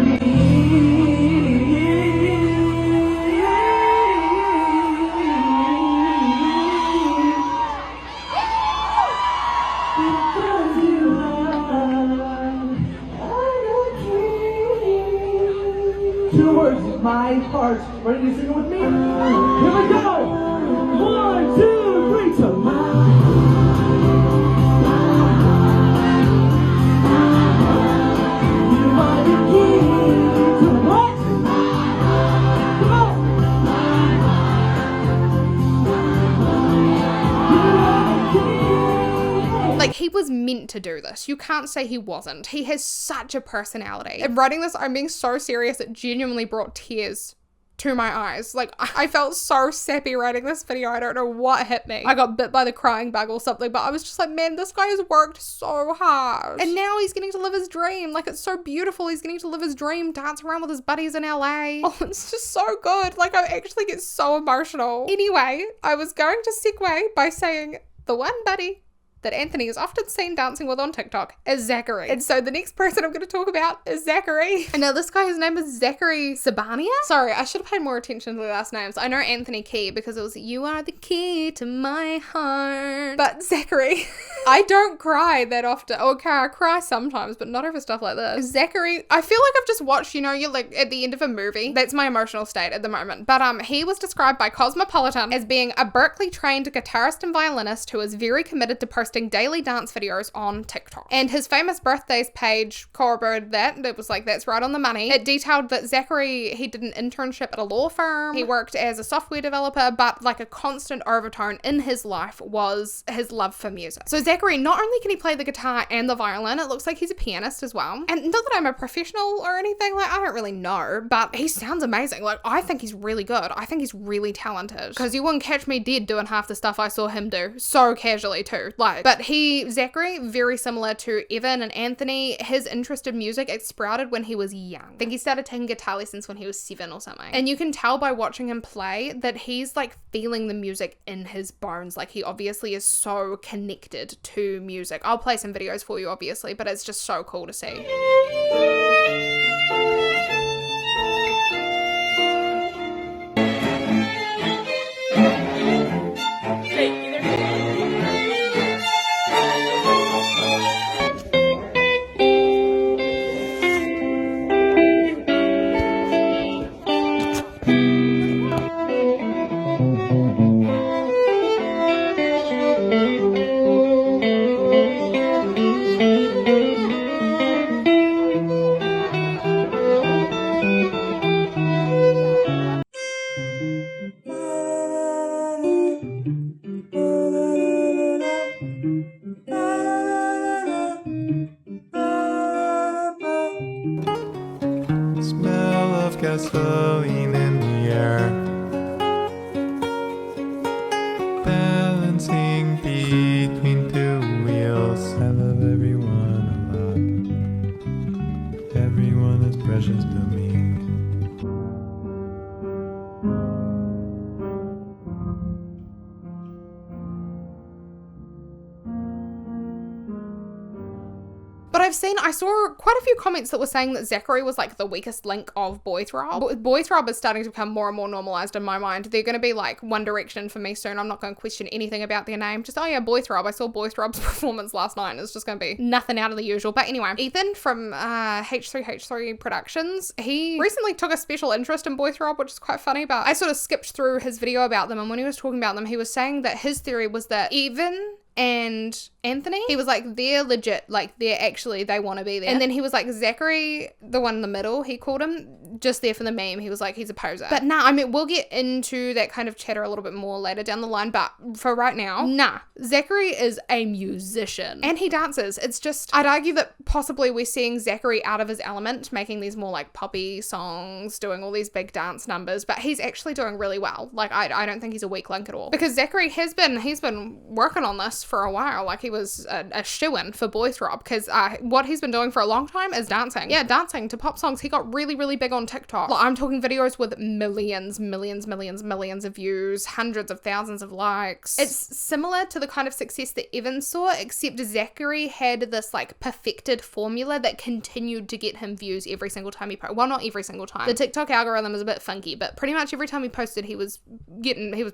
Towards my heart. Ready to sing it with me? Here we go! 1, 2, 3, to my was meant to do this. You can't say he wasn't. He has such a personality. And writing this, I'm being so serious, it genuinely brought tears to my eyes. Like, I felt so sappy writing this video. I don't know what hit me. I got bit by the crying bug or something, but I was just like, man, this guy has worked so hard. And now he's getting to live his dream. Like, it's so beautiful. He's getting to live his dream, dance around with his buddies in LA. Oh, it's just so good. Like, I actually get so emotional. Anyway, I was going to segue by saying the one buddy that Anthony is often seen dancing with on TikTok is Zachary. And so the next person I'm going to talk about is Zachary. And now this guy, his name is Zachary Sobania. Sorry, I should have paid more attention to the last names. I know Anthony Key because it was "You are the key to my heart." But Zachary, I don't cry that often. Okay, I cry sometimes, but not over stuff like this. Zachary, I feel like I've just watched, you're like at the end of a movie. That's my emotional state at the moment. But he was described by Cosmopolitan as being a Berkeley trained guitarist and violinist who is very committed to posting daily dance videos on TikTok. And his famous birthdays page corroborated that. It was like, that's right on the money. It detailed that Zachary, he did an internship at a law firm. He worked as a software developer, but like a constant overtone in his life was his love for music. So Zachary, not only can he play the guitar and the violin, it looks like he's a pianist as well. And not that I'm a professional or anything, like I don't really know, but he sounds amazing. Like I think he's really good. I think he's really talented, because you wouldn't catch me dead doing half the stuff I saw him do so casually too. Like, but Zachary, very similar to Evan and Anthony, his interest in music, it sprouted when he was young. I think he started taking guitar lessons when he was 7 or something. And you can tell by watching him play that he's like feeling the music in his bones. Like he obviously is so connected to music. I'll play some videos for you obviously, but it's just so cool to see. Smell of gasoline in the air, balancing between two wheels. I love everyone a lot. Everyone is precious to me. But I saw quite a few comments that were saying that Zachary was like the weakest link of Boy Throb. Boy Throb is starting to become more and more normalized in my mind. They're going to be like One Direction for me soon. I'm not going to question anything about their name. Just, oh yeah, Boy Throb. I saw Boy Throb's performance last night. It's just going to be nothing out of the usual. But anyway, Ethan from H3H3 Productions, he recently took a special interest in Boy Throb, which is quite funny, but I sort of skipped through his video about them, and when he was talking about them, he was saying that his theory was that Evan and Anthony, he was like, they're legit, like they want to be there. And then he was like, Zachary, the one in the middle, he called him just there for the meme. He was like, he's a poser. But nah, I mean, we'll get into that kind of chatter a little bit more later down the line, but for right now, nah, Zachary is a musician and he dances. It's just, I'd argue that possibly we're seeing Zachary out of his element, making these more like poppy songs, doing all these big dance numbers, but he's actually doing really well. Like, I don't think he's a weak link at all, because Zachary he's been working on this for a while. Like, he was a shoo-in for Boy Throb, because what he's been doing for a long time is dancing. Yeah, dancing to pop songs. He got really, really big on TikTok. Like, I'm talking videos with millions of views, hundreds of thousands of likes. It's similar to the kind of success that Evan saw, except Zachary had this like perfected formula that continued to get him views every single time he posted. Well, not every single time. The TikTok algorithm is a bit funky, but pretty much every time he posted, he was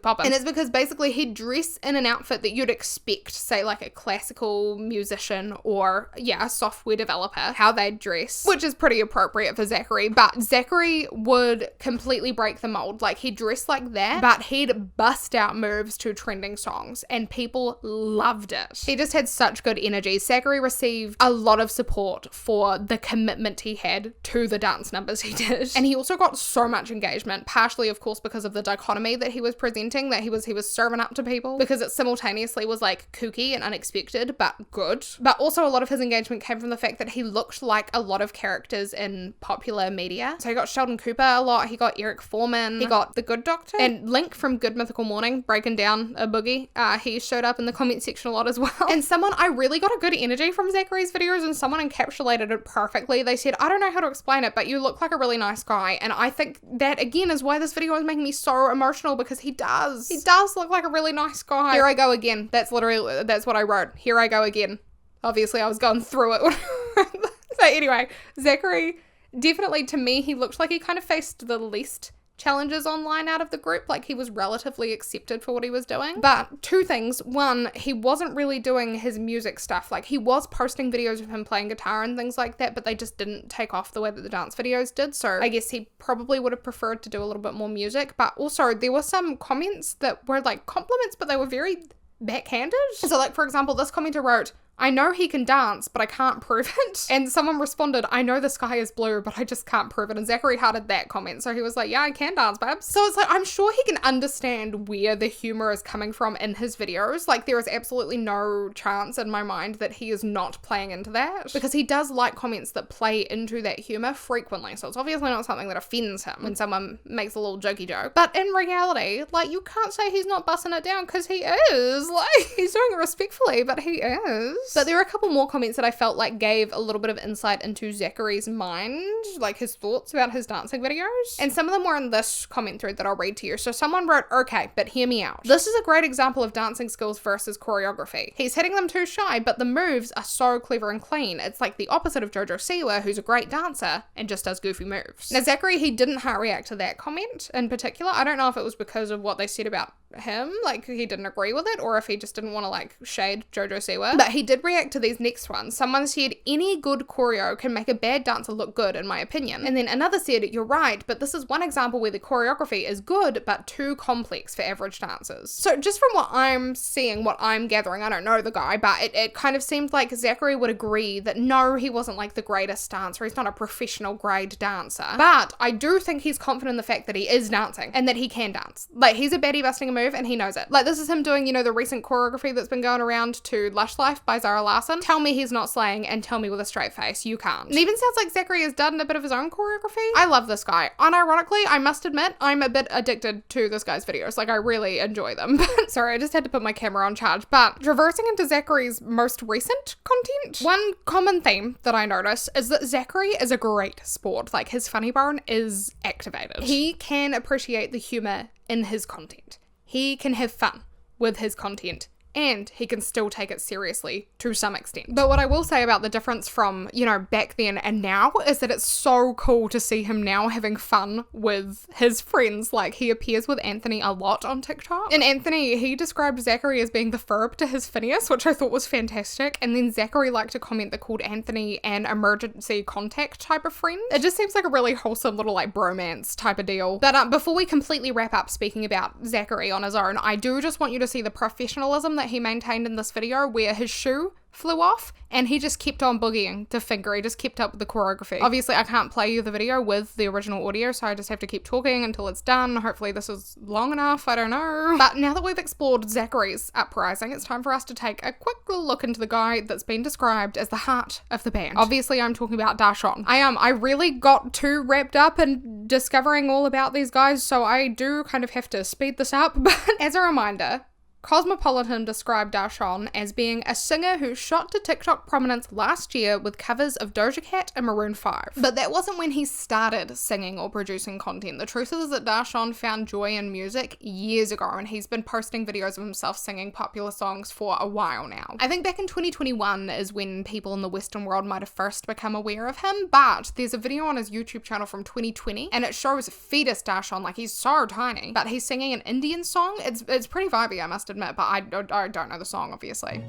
popping. And it's because basically he'd dress in an outfit that you'd expect, say like a classical musician or a software developer, how they'd dress, which is pretty appropriate for Zachary. But Zachary would completely break the mold. Like, he'd dress like that, but he'd bust out moves to trending songs and people loved it. He just had such good energy. Zachary received a lot of support for the commitment he had to the dance numbers he did. And he also got so much engagement, partially of course because of the dichotomy that he was presenting, that he was serving up to people, because it simultaneously was like kooky and unexpected unexpected, but good. But also a lot of his engagement came from the fact that he looked like a lot of characters in popular media. So he got Sheldon Cooper a lot, he got Eric Foreman, he got The Good Doctor, and Link from Good Mythical Morning, breaking down a boogie. He showed up in the comment section a lot as well. And I really got a good energy from Zachary's videos, and someone encapsulated it perfectly. They said, I don't know how to explain it, but you look like a really nice guy. And I think that again is why this video is making me so emotional, because he does look like a really nice guy. Here I go again. That's what I wrote. Here I go again. Obviously I was going through it. So anyway, Zachary, definitely to me, he looked like he kind of faced the least challenges online out of the group. Like, he was relatively accepted for what he was doing. But two things. One, he wasn't really doing his music stuff. Like, he was posting videos of him playing guitar and things like that, but they just didn't take off the way that the dance videos did. So I guess he probably would have preferred to do a little bit more music. But also there were some comments that were like compliments, but they were very backhanded. So like, for example, this commenter wrote, I know he can dance, but I can't prove it. And someone responded, I know the sky is blue, but I just can't prove it. And Zachary hearted that comment. So he was like, yeah, I can dance, babes. So it's like, I'm sure he can understand where the humor is coming from in his videos. Like, there is absolutely no chance in my mind that he is not playing into that, because he does like comments that play into that humor frequently. So it's obviously not something that offends him when someone makes a little jokey joke. But in reality, like, you can't say he's not busting it down, because he is. Like, he's doing it respectfully, but he is. But there were a couple more comments that I felt like gave a little bit of insight into Zachary's mind, like his thoughts about his dancing videos. And some of them were in this comment thread that I'll read to you. So someone wrote, okay, but hear me out. This is a great example of dancing skills versus choreography. He's hitting them too shy, but the moves are so clever and clean. It's like the opposite of Jojo Siwa, who's a great dancer and just does goofy moves. Now, Zachary, he didn't heart react to that comment in particular. I don't know if it was because of what they said about him, like he didn't agree with it, or if he just didn't want to like shade Jojo Siwa. But he did react to these next ones. Someone said, any good choreo can make a bad dancer look good, in my opinion. And then another said, you're right, but this is one example where the choreography is good but too complex for average dancers. So just from what I'm seeing, what I'm gathering, I don't know the guy, but it kind of seemed like Zachary would agree that no, he wasn't like the greatest dancer, he's not a professional grade dancer, but I do think he's confident in the fact that he is dancing and that he can dance. Like, he's a baddie busting a move and he knows it. Like, this is him doing, you know, the recent choreography that's been going around to Lush Life by Zara Larsson. Tell me he's not slaying, and tell me with a straight face you can't. It even sounds like Zachary has done a bit of his own choreography. I love this guy. Unironically, I must admit, I'm a bit addicted to this guy's videos. Like, I really enjoy them. Sorry, I just had to put my camera on charge. But reversing into Zachary's most recent content, one common theme that I notice is that Zachary is a great sport. Like, his funny bone is activated. He can appreciate the humor in his content. He can have fun with his content, and he can still take it seriously to some extent. But what I will say about the difference from, you know, back then and now is that it's so cool to see him now having fun with his friends. Like, he appears with Anthony a lot on TikTok. And Anthony, he described Zachary as being the Ferb to his Phineas, which I thought was fantastic. And then Zachary liked a comment that called Anthony an emergency contact type of friend. It just seems like a really wholesome little like bromance type of deal. But before we completely wrap up speaking about Zachary on his own, I do just want you to see the professionalism that he maintained in this video, where his shoe flew off and he just kept on boogieing to Finger. He just kept up with the choreography. Obviously, I can't play you the video with the original audio, so I just have to keep talking until it's done. Hopefully this is long enough, I don't know. But now that we've explored Zachary's uprising, it's time for us to take a quick little look into the guy that's been described as the heart of the band. Obviously, I'm talking about Darshan. I really got too wrapped up in discovering all about these guys, so I do kind of have to speed this up. But as a reminder, Cosmopolitan described Darshan as being a singer who shot to TikTok prominence last year with covers of Doja Cat and Maroon 5. But that wasn't when he started singing or producing content. The truth is that Darshan found joy in music years ago, and he's been posting videos of himself singing popular songs for a while now. I think back in 2021 is when people in the Western world might have first become aware of him, but there's a video on his YouTube channel from 2020 and it shows fetus Darshan, like he's so tiny, but he's singing an Indian song. It's pretty vibey, I must admit, but I don't know the song, obviously.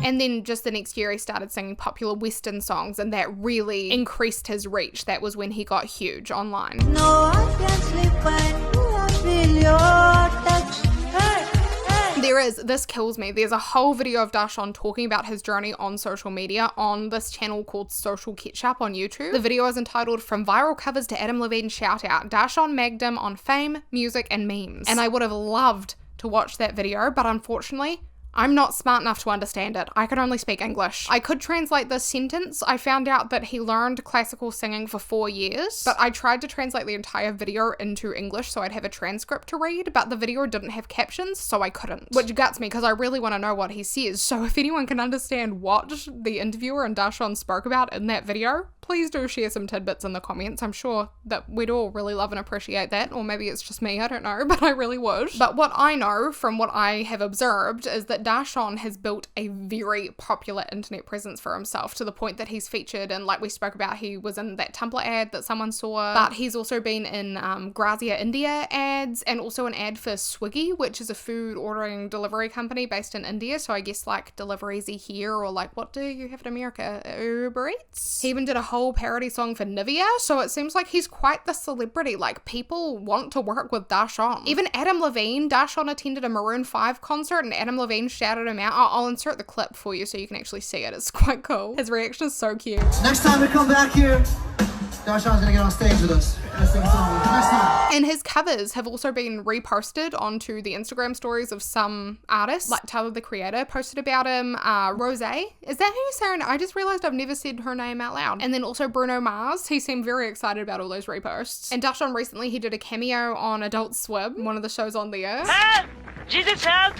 And then just the next year he started singing popular Western songs, and that really increased his reach. That was when he got huge online. This kills me. There's a whole video of Darshan talking about his journey on social media on this channel called Social Ketchup on YouTube. The video is entitled From Viral Covers to Adam Levine Shout Out, Darshan Magdum on Fame, Music and Memes. And I would have loved to watch that video, but unfortunately, I'm not smart enough to understand it. I can only speak English. I could translate this sentence. I found out that he learned classical singing for 4 years, but I tried to translate the entire video into English so I'd have a transcript to read, but the video didn't have captions, so I couldn't. Which guts me because I really want to know what he says. So if anyone can understand what the interviewer and Darshan spoke about in that video, please do share some tidbits in the comments. I'm sure that we'd all really love and appreciate that, or maybe it's just me, I don't know, but I really would. But what I know from what I have observed is that Darshan has built a very popular internet presence for himself to the point that he's featured in, like we spoke about, he was in that Tumblr ad that someone saw, but he's also been in Grazia India ads and also an ad for Swiggy, which is a food ordering delivery company based in India. So I guess like Delivereasy here, or like what do you have in America? Uber Eats? He even did a whole parody song for Nivea, so it seems like he's quite the celebrity. Like people want to work with Darshan. Even Adam Levine, Darshan attended a Maroon 5 concert and Adam Levine shouted him out. I'll insert the clip for you so you can actually see it. It's quite cool. His reaction is so cute. Next time we come back here, Darshan's gonna get on stage with us. Next time. And his covers have also been reposted onto the Instagram stories of some artists, like Tyler the Creator posted about him, Rose, is that who you say her name? I just realized I've never said her name out loud. And then also Bruno Mars, he seemed very excited about all those reposts. And Darshan recently, he did a cameo on Adult Swim, one of the shows on there. Jesus help!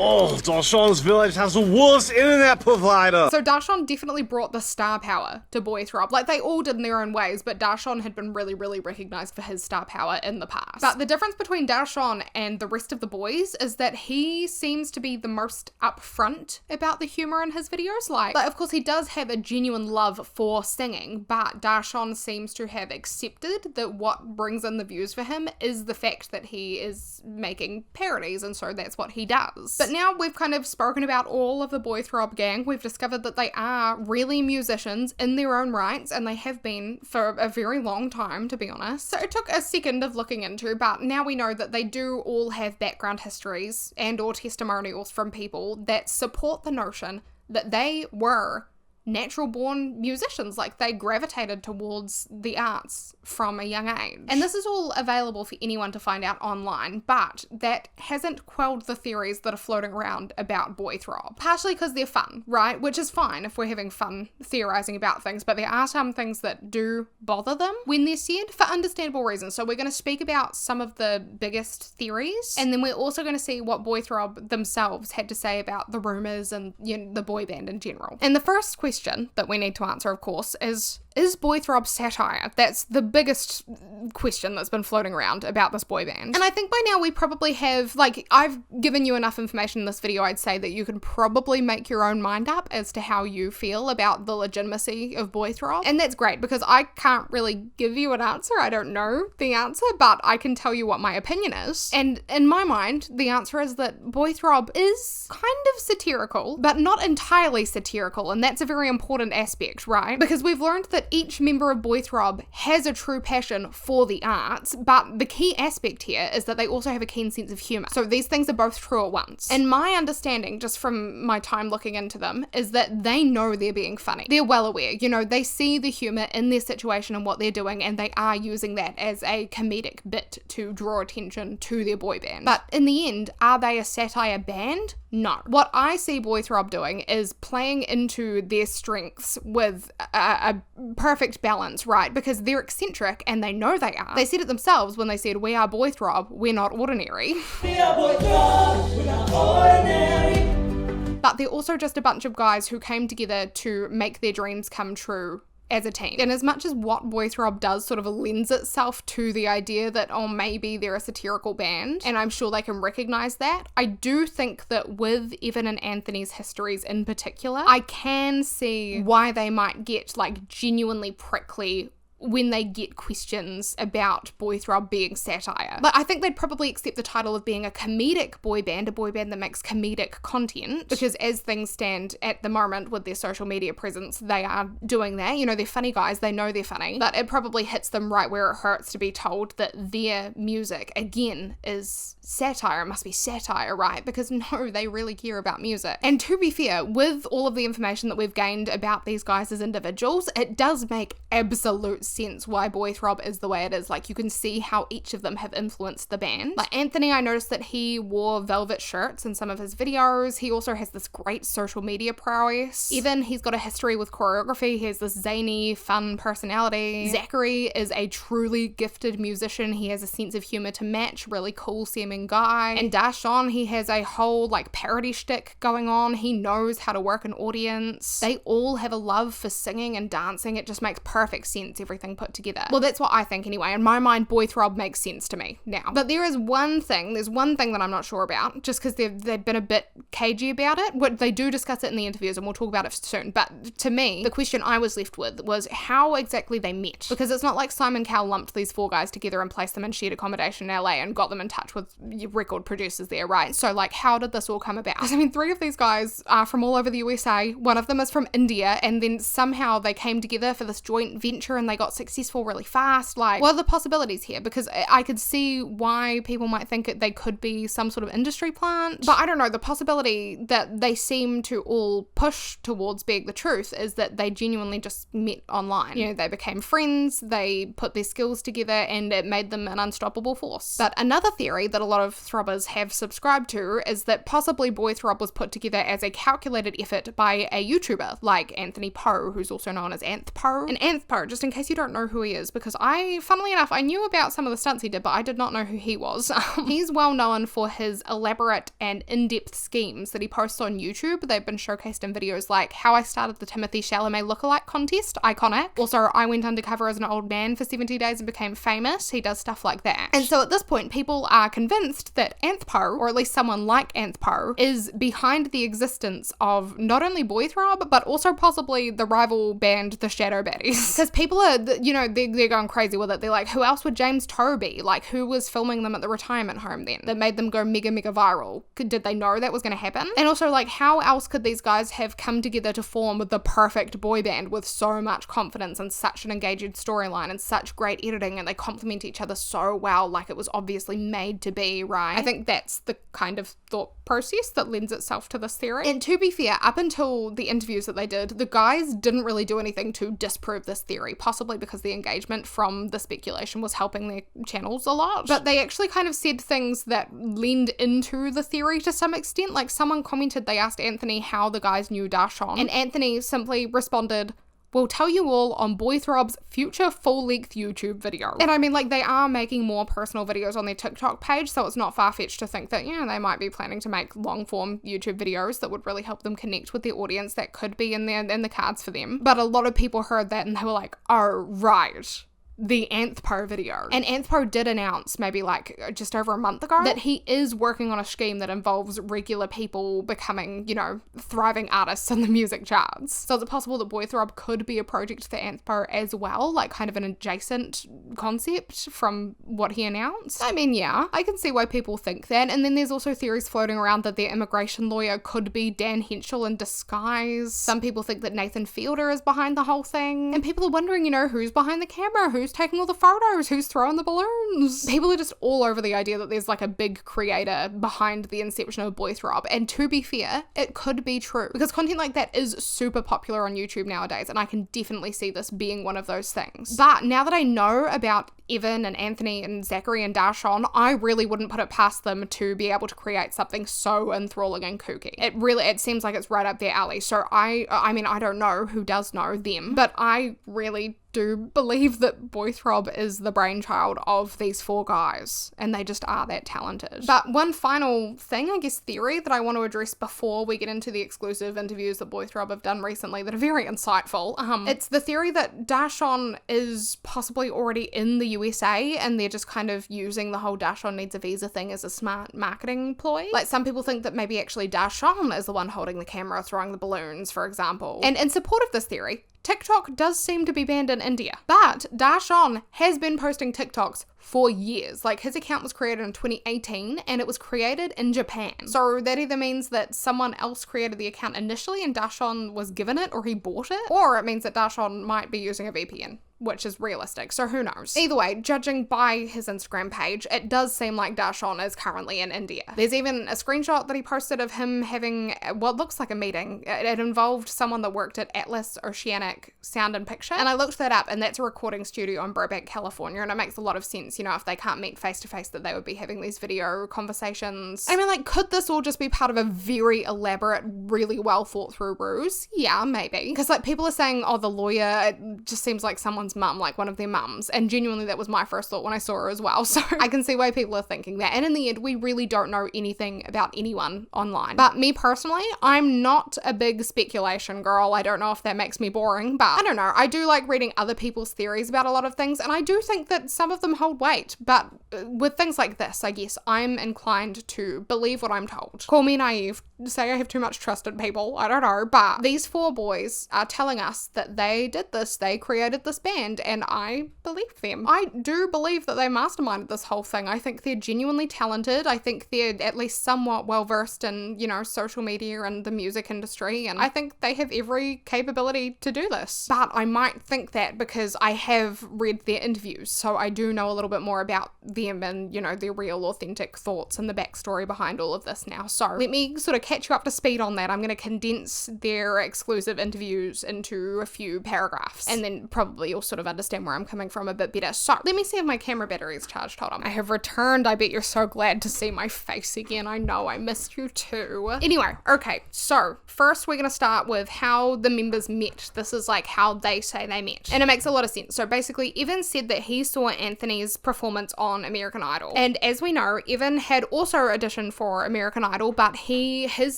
Oh, Darshan's village has the worst internet provider! So Darshan definitely brought the star power to Boy Throb. Like they all did in their own ways, but Darshan had been really recognized for his star power in the past. But the difference between Darshan and the rest of the boys is that he seems to be the most upfront about the humor in his videos. Like of course he does have a genuine love for singing, but Darshan seems to have accepted that what brings in the views for him is the fact that he is making parodies, and so that's what he does. But now we've kind of spoken about all of the Boy Throb gang, we've discovered that they are really musicians in their own rights, and they have been for a very long time, to be honest. So it took a second of looking into, but now we know that they do all have background histories and or testimonials from people that support the notion that they were natural born musicians, like they gravitated towards the arts from a young age. And this is all available for anyone to find out online, but that hasn't quelled the theories that are floating around about Boy Throb. Partially because they're fun, right? Which is fine if we're having fun theorizing about things, but there are some things that do bother them when they're said for understandable reasons. So we're going to speak about some of the biggest theories, and then we're also going to see what Boy Throb themselves had to say about the rumors and, you know, the boy band in general. And the first question that we need to answer, of course, is Boy Throb satire? That's the biggest question that's been floating around about this boy band. And I think by now we probably have, like, I've given you enough information in this video, I'd say, that you can probably make your own mind up as to how you feel about the legitimacy of Boy Throb. And that's great because I can't really give you an answer. I don't know the answer, but I can tell you what my opinion is. And in my mind, the answer is that Boy Throb is kind of satirical, but not entirely satirical. And that's a very important aspect, right? Because we've learned that each member of Boy Throb has a true passion for the arts, but the key aspect here is that they also have a keen sense of humor. So these things are both true at once. And my understanding, just from my time looking into them, is that they know they're being funny. They're well aware, you know, they see the humor in their situation and what they're doing, and they are using that as a comedic bit to draw attention to their boy band. But in the end, are they a satire band? No. What I see Boy Throb doing is playing into their strengths with a perfect balance, right? Because they're eccentric and they know they are. They said it themselves when they said, "We are Boy Throb, we're not ordinary." We are Boy Throb, we're not ordinary. But they're also just a bunch of guys who came together to make their dreams come true as a team. And as much as what Boy Throb does sort of lends itself to the idea that, oh, maybe they're a satirical band, and I'm sure they can recognize that, I do think that with Evan and Anthony's histories in particular, I can see why they might get like genuinely prickly when they get questions about Boy Throb being satire. But I think they'd probably accept the title of being a comedic boy band, a boy band that makes comedic content, because as things stand at the moment with their social media presence, they are doing that. You know, they're funny guys, they know they're funny, but it probably hits them right where it hurts to be told that their music, again, is satire. It must be satire, right? Because no, they really care about music. And to be fair, with all of the information that we've gained about these guys as individuals, it does make absolute sense why Boy Throb is the way it is. Like, you can see how each of them have influenced the band. Like Anthony, I noticed that he wore velvet shirts in some of his videos. He also has this great social media prowess. Evan, he's got a history with choreography. He has this zany, fun personality. Zachary is a truly gifted musician. He has a sense of humor to match. Really cool seeming guy. And Darshan, he has a whole like parody shtick going on. He knows how to work an audience. They all have a love for singing and dancing. It just makes perfect sense, everything put together. Well, that's what I think anyway. In my mind, Boy Throb makes sense to me now. But there's one thing that I'm not sure about, just because they've been a bit cagey about it. What they do discuss it in the interviews, and we'll talk about it soon. But to me, the question I was left with was how exactly they met. Because it's not like Simon Cowell lumped these four guys together and placed them in shared accommodation in LA and got them in touch with record producers there, right? So like, how did this all come about? I mean, three of these guys are from all over the USA. One of them is from India, and then somehow they came together for this joint venture and they got successful really fast. Like, what are the possibilities here? Because I could see why people might think they could be some sort of industry plant, but I don't know, the possibility that they seem to all push towards being the truth is that they genuinely just met online. You know, they became friends, they put their skills together, and it made them an unstoppable force. But another theory that a lot of throbbers have subscribed to is that possibly Boy Throb was put together as a calculated effort by a YouTuber like Anthony Poe, who's also known as Anth Poe. And Anth Poe, just in case you don't know who he is, because funnily enough, I knew about some of the stunts he did, but I did not know who he was. He's well known for his elaborate and in-depth schemes that he posts on YouTube. They've been showcased in videos like How I Started the Timothy Chalamet Lookalike Contest, iconic. Also, I went undercover as an old man for 70 days and became famous. He does stuff like that. And so at this point, people are convinced that Anth Poe, or at least someone like Anth Poe, is behind the existence of not only Boy Throb, but also possibly the rival band, the Shadow Baddies. Because people are, you know, they're going crazy with it. They're like, who else would James Toe be? Like, who was filming them at the retirement home then that made them go mega viral? Did they know that was going to happen? And also, like, how else could these guys have come together to form the perfect boy band with so much confidence and such an engaging storyline and such great editing, and they complement each other so well, like it was obviously made to be, right? I think that's the kind of thought process that lends itself to this theory. And to be fair, up until the interviews that they did, the guys didn't really do anything to disprove this theory, possibly because the engagement from the speculation was helping their channels a lot. But they actually kind of said things that leaned into the theory to some extent. Like, someone commented, they asked Anthony how the guys knew Darshan, and Anthony simply responded, "We'll tell you all on Boy Throb's future full-length YouTube video." And I mean, like, they are making more personal videos on their TikTok page, so it's not far-fetched to think that, you know, they might be planning to make long-form YouTube videos that would really help them connect with their audience. That could be in the cards for them. But a lot of people heard that and they were like, oh, right, the Anth Poe video. And Anth Poe did announce maybe like just over a month ago that he is working on a scheme that involves regular people becoming, you know, thriving artists in the music charts. So is it possible that Boy Throb could be a project for Anth Poe as well, like kind of an adjacent concept from what he announced? I mean, yeah, I can see why people think that. And then there's also theories floating around that their immigration lawyer could be Dan Henschel in disguise. Some people think that Nathan Fielder is behind the whole thing. And people are wondering, you know, who's behind the camera? Who's taking all the photos? Who's throwing the balloons? People are just all over the idea that there's like a big creator behind the inception of Boy Throb. And to be fair, it could be true, because content like that is super popular on YouTube nowadays, and I can definitely see this being one of those things. But now that I know about Evan and Anthony and Zachary and Darshan, I really wouldn't put it past them to be able to create something so enthralling and kooky. It seems like it's right up their alley. So I mean, I don't know who does know them, but I really do believe that Boy Throb is the brainchild of these four guys, and they just are that talented. But one final thing, I guess, theory that I want to address before we get into the exclusive interviews that Boy Throb have done recently that are very insightful. It's the theory that Darshan is possibly already in the USA, and they're just kind of using the whole Darshan needs a visa thing as a smart marketing ploy. Like, some people think that maybe actually Darshan is the one holding the camera, throwing the balloons, for example. And in support of this theory, TikTok does seem to be banned in India, but Darshan has been posting TikToks for years. Like, his account was created in 2018 and it was created in Japan. So that either means that someone else created the account initially and Darshan was given it, or he bought it, or it means that Darshan might be using a VPN, which is realistic, so who knows. Either way, judging by his Instagram page, it does seem like Darshan is currently in India. There's even a screenshot that he posted of him having what looks like a meeting. It involved someone that worked at Atlas Oceanic Sound and Picture, and I looked that up, and that's a recording studio in Burbank, California, and it makes a lot of sense, you know, if they can't meet face to face, that they would be having these video conversations. I mean, like, could this all just be part of a very elaborate, really well thought through ruse? Yeah, maybe. Because, like, people are saying, oh, the lawyer, it just seems like someone's mum, like one of their mums, and genuinely that was my first thought when I saw her as well, so I can see why people are thinking that. And in the end, we really don't know anything about anyone online. But me personally, I'm not a big speculation girl. I don't know if that makes me boring, but I don't know. I do like reading other people's theories about a lot of things, and I do think that some of them hold weight. But with things like this, I guess I'm inclined to believe what I'm told. Call me naive, say I have too much trust in people, I don't know, but these 4 boys are telling us that they did this, they created this band, and I believe them. I do believe that they masterminded this whole thing. I think they're genuinely talented. I think they're at least somewhat well versed in, you know, social media and the music industry, and I think they have every capability to do this. But I might think that because I have read their interviews, so I do know a little bit more about them and, you know, their real authentic thoughts and the backstory behind all of this now. So let me sort of catch you up to speed on that. I'm going to condense their exclusive interviews into a few paragraphs, and then probably you'll sort of understand where I'm coming from a bit better. So let me see if my camera battery is charged. Hold on. I have returned. I bet you're so glad to see my face again. I know, I missed you too. Anyway, okay, so first we're gonna start with how the members met. This is like how they say they met, and it makes a lot of sense. So basically, Evan said that he saw Anthony's performance on American Idol, and as we know, Evan had also auditioned for American Idol, but his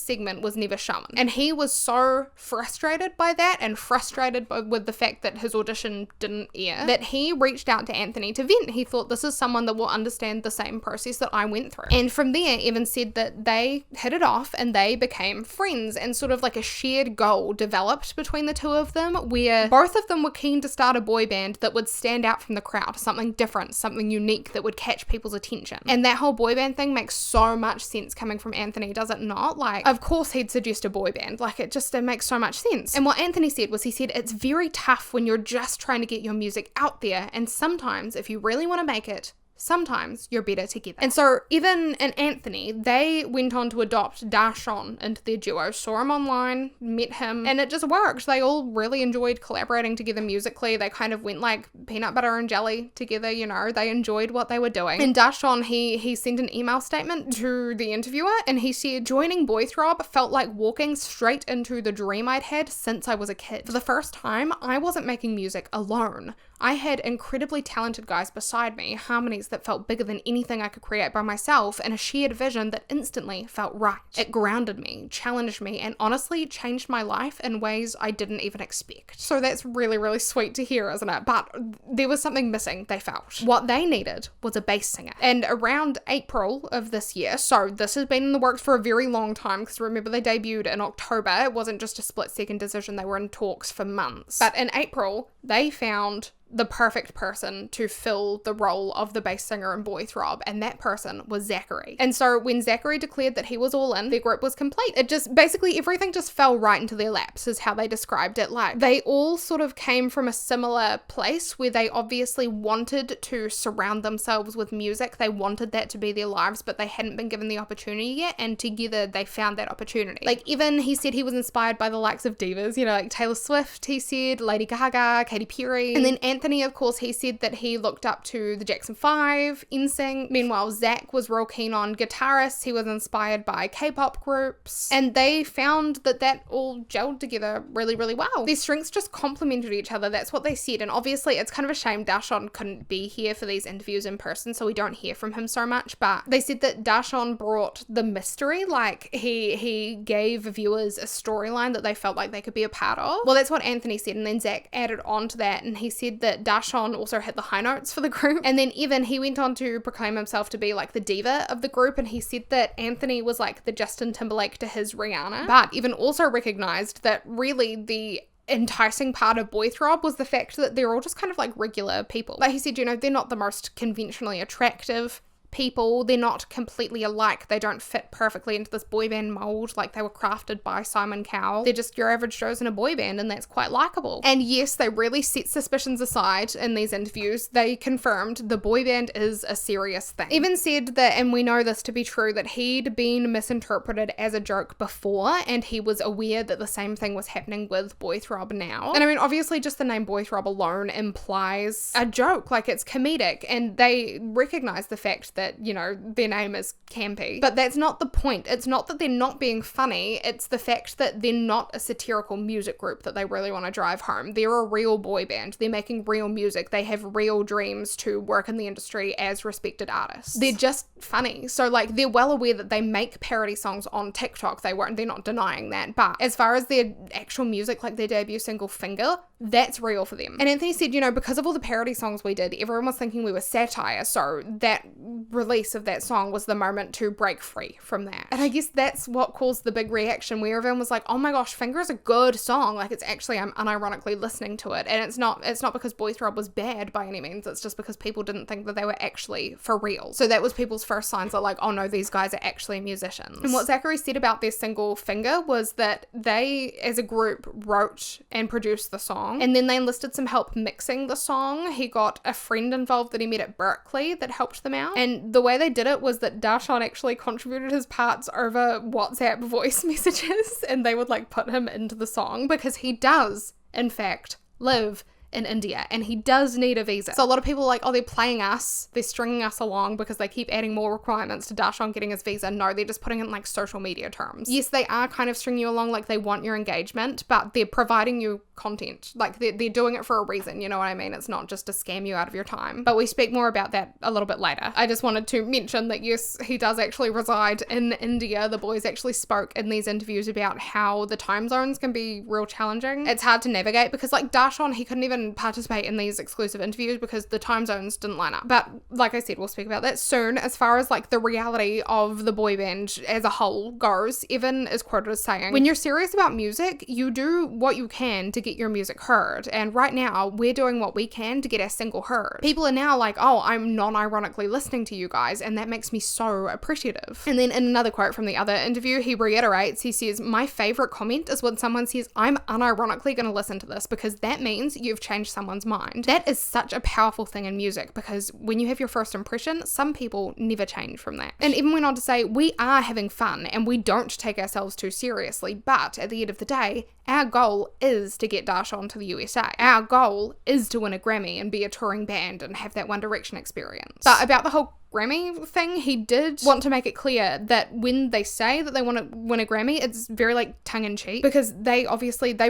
segment was never shown, and he was so frustrated by that and frustrated with the fact that his audition didn't air that he reached out to Anthony to vent. He thought, this is someone that will understand the same process that I went through. And from there, Evan said that they hit it off and they became friends, and sort of like a shared goal developed between the two of them, where both of them were keen to start a boy band that would stand out from the crowd, something different, something unique that would catch people's attention. And that whole boy band thing makes so much sense coming from Anthony, does it not? Like, of course he'd suggest a boy band. Like, it makes so much sense. And what Anthony said was, he said, it's very tough when you're just trying to get your music out there, and sometimes if you really want to make it, sometimes you're better together. And so Evan and Anthony, they went on to adopt Darshan into their duo, saw him online, met him, and it just worked. They all really enjoyed collaborating together musically. They kind of went like peanut butter and jelly together, you know, they enjoyed what they were doing. And Darshan, he sent an email statement to the interviewer, and he said, joining Boy Throb felt like walking straight into the dream I'd had since I was a kid. For the first time, I wasn't making music alone. I had incredibly talented guys beside me, harmonies that felt bigger than anything I could create by myself, and a shared vision that instantly felt right. It grounded me, challenged me, and honestly changed my life in ways I didn't even expect. So that's really, really sweet to hear, isn't it? But there was something missing, they felt. What they needed was a bass singer. And around April of this year, so this has been in the works for a very long time, because remember they debuted in October, it wasn't just a split-second decision, they were in talks for months. But in April, they found the perfect person to fill the role of the bass singer in Boy Throb, and that person was Zachary. And so when Zachary declared that he was all in, their group was complete. It just, basically everything just fell right into their laps, is how they described it. Like, they all sort of came from a similar place where they obviously wanted to surround themselves with music. They wanted that to be their lives, but they hadn't been given the opportunity yet, and together they found that opportunity. Like, Evan, he said he was inspired by the likes of divas, you know, like Taylor Swift, he said, Lady Gaga, Katy Perry, and then Anthony, of course, he said that he looked up to the Jackson 5, NSYNC. Meanwhile, Zach was real keen on guitarists. He was inspired by K-pop groups, and they found that all gelled together really, really well. Their strengths just complemented each other. That's what they said. And obviously, it's kind of a shame Darshan couldn't be here for these interviews in person, so we don't hear from him so much. But they said that Darshan brought the mystery. Like, he gave viewers a storyline that they felt like they could be a part of. Well, that's what Anthony said, and then Zach added on to that, and he said that Darshan also hit the high notes for the group. And then Evan, he went on to proclaim himself to be like the diva of the group, and he said that Anthony was like the Justin Timberlake to his Rihanna. But Evan also recognized that really the enticing part of Boy Throb was the fact that they're all just kind of like regular people. Like he said, you know, they're not the most conventionally attractive people. They're not completely alike. They don't fit perfectly into this boy band mold like they were crafted by Simon Cowell. They're just your average Joes in a boy band, and that's quite likable. And yes, they really set suspicions aside in these interviews. They confirmed the boy band is a serious thing. Evan said that, and we know this to be true, that he'd been misinterpreted as a joke before, and he was aware that the same thing was happening with Boy Throb now. And I mean, obviously just the name Boy Throb alone implies a joke, like it's comedic, and they recognize the fact that, you know, their name is campy. But that's not the point. It's not that they're not being funny, it's the fact that they're not a satirical music group that they really want to drive home. They're a real boy band. They're making real music. They have real dreams to work in the industry as respected artists. They're just funny. So like, they're well aware that they make parody songs on TikTok. They're not denying that. But as far as their actual music, like their debut single Finger, that's real for them. And Anthony said, you know, because of all the parody songs we did, everyone was thinking we were satire, so that release of that song was the moment to break free from that. And I guess that's what caused the big reaction, where everyone was like, oh my gosh, Finger is a good song. Like, it's actually, I'm unironically listening to it. And it's not because Boy Throb was bad by any means. It's just because people didn't think that they were actually for real. So that was people's first signs that like, oh no, these guys are actually musicians. And what Zachary said about their single Finger was that they, as a group, wrote and produced the song. And then they enlisted some help mixing the song. He got a friend involved that he met at Berkeley that helped them out. And the way they did it was that Darshan actually contributed his parts over WhatsApp voice messages, and they would like put him into the song because he does, in fact, live in India, and he does need a visa. So a lot of people are like, oh, they're playing us, they're stringing us along because they keep adding more requirements to Darshan getting his visa. No, they're just putting it in like social media terms. Yes, they are kind of stringing you along, like they want your engagement, but they're providing you content. Like they're doing it for a reason, you know what I mean? It's not just to scam you out of your time. But we speak more about that a little bit later. I just wanted to mention that yes, he does actually reside in India. The boys actually spoke in these interviews about how the time zones can be real challenging. It's hard to navigate because like Darshan, he couldn't even participate in these exclusive interviews because the time zones didn't line up. But like I said, we'll speak about that soon. As far as like the reality of the boy band as a whole goes, Evan is quoted as saying, when you're serious about music, you do what you can to get your music heard. And right now, we're doing what we can to get our single heard. People are now like, oh, I'm non-ironically listening to you guys, and that makes me so appreciative. And then in another quote from the other interview, he reiterates, he says, my favorite comment is when someone says, I'm unironically going to listen to this because that means you've changed someone's mind. That is such a powerful thing in music because when you have your first impression, some people never change from that. And even went on to say, we are having fun and we don't take ourselves too seriously, but at the end of the day, our goal is to get Darshan to the USA. Our goal is to win a Grammy and be a touring band and have that One Direction experience. But about the whole Grammy thing, he did want to make it clear that when they say that they want to win a Grammy, it's very like tongue-in-cheek because they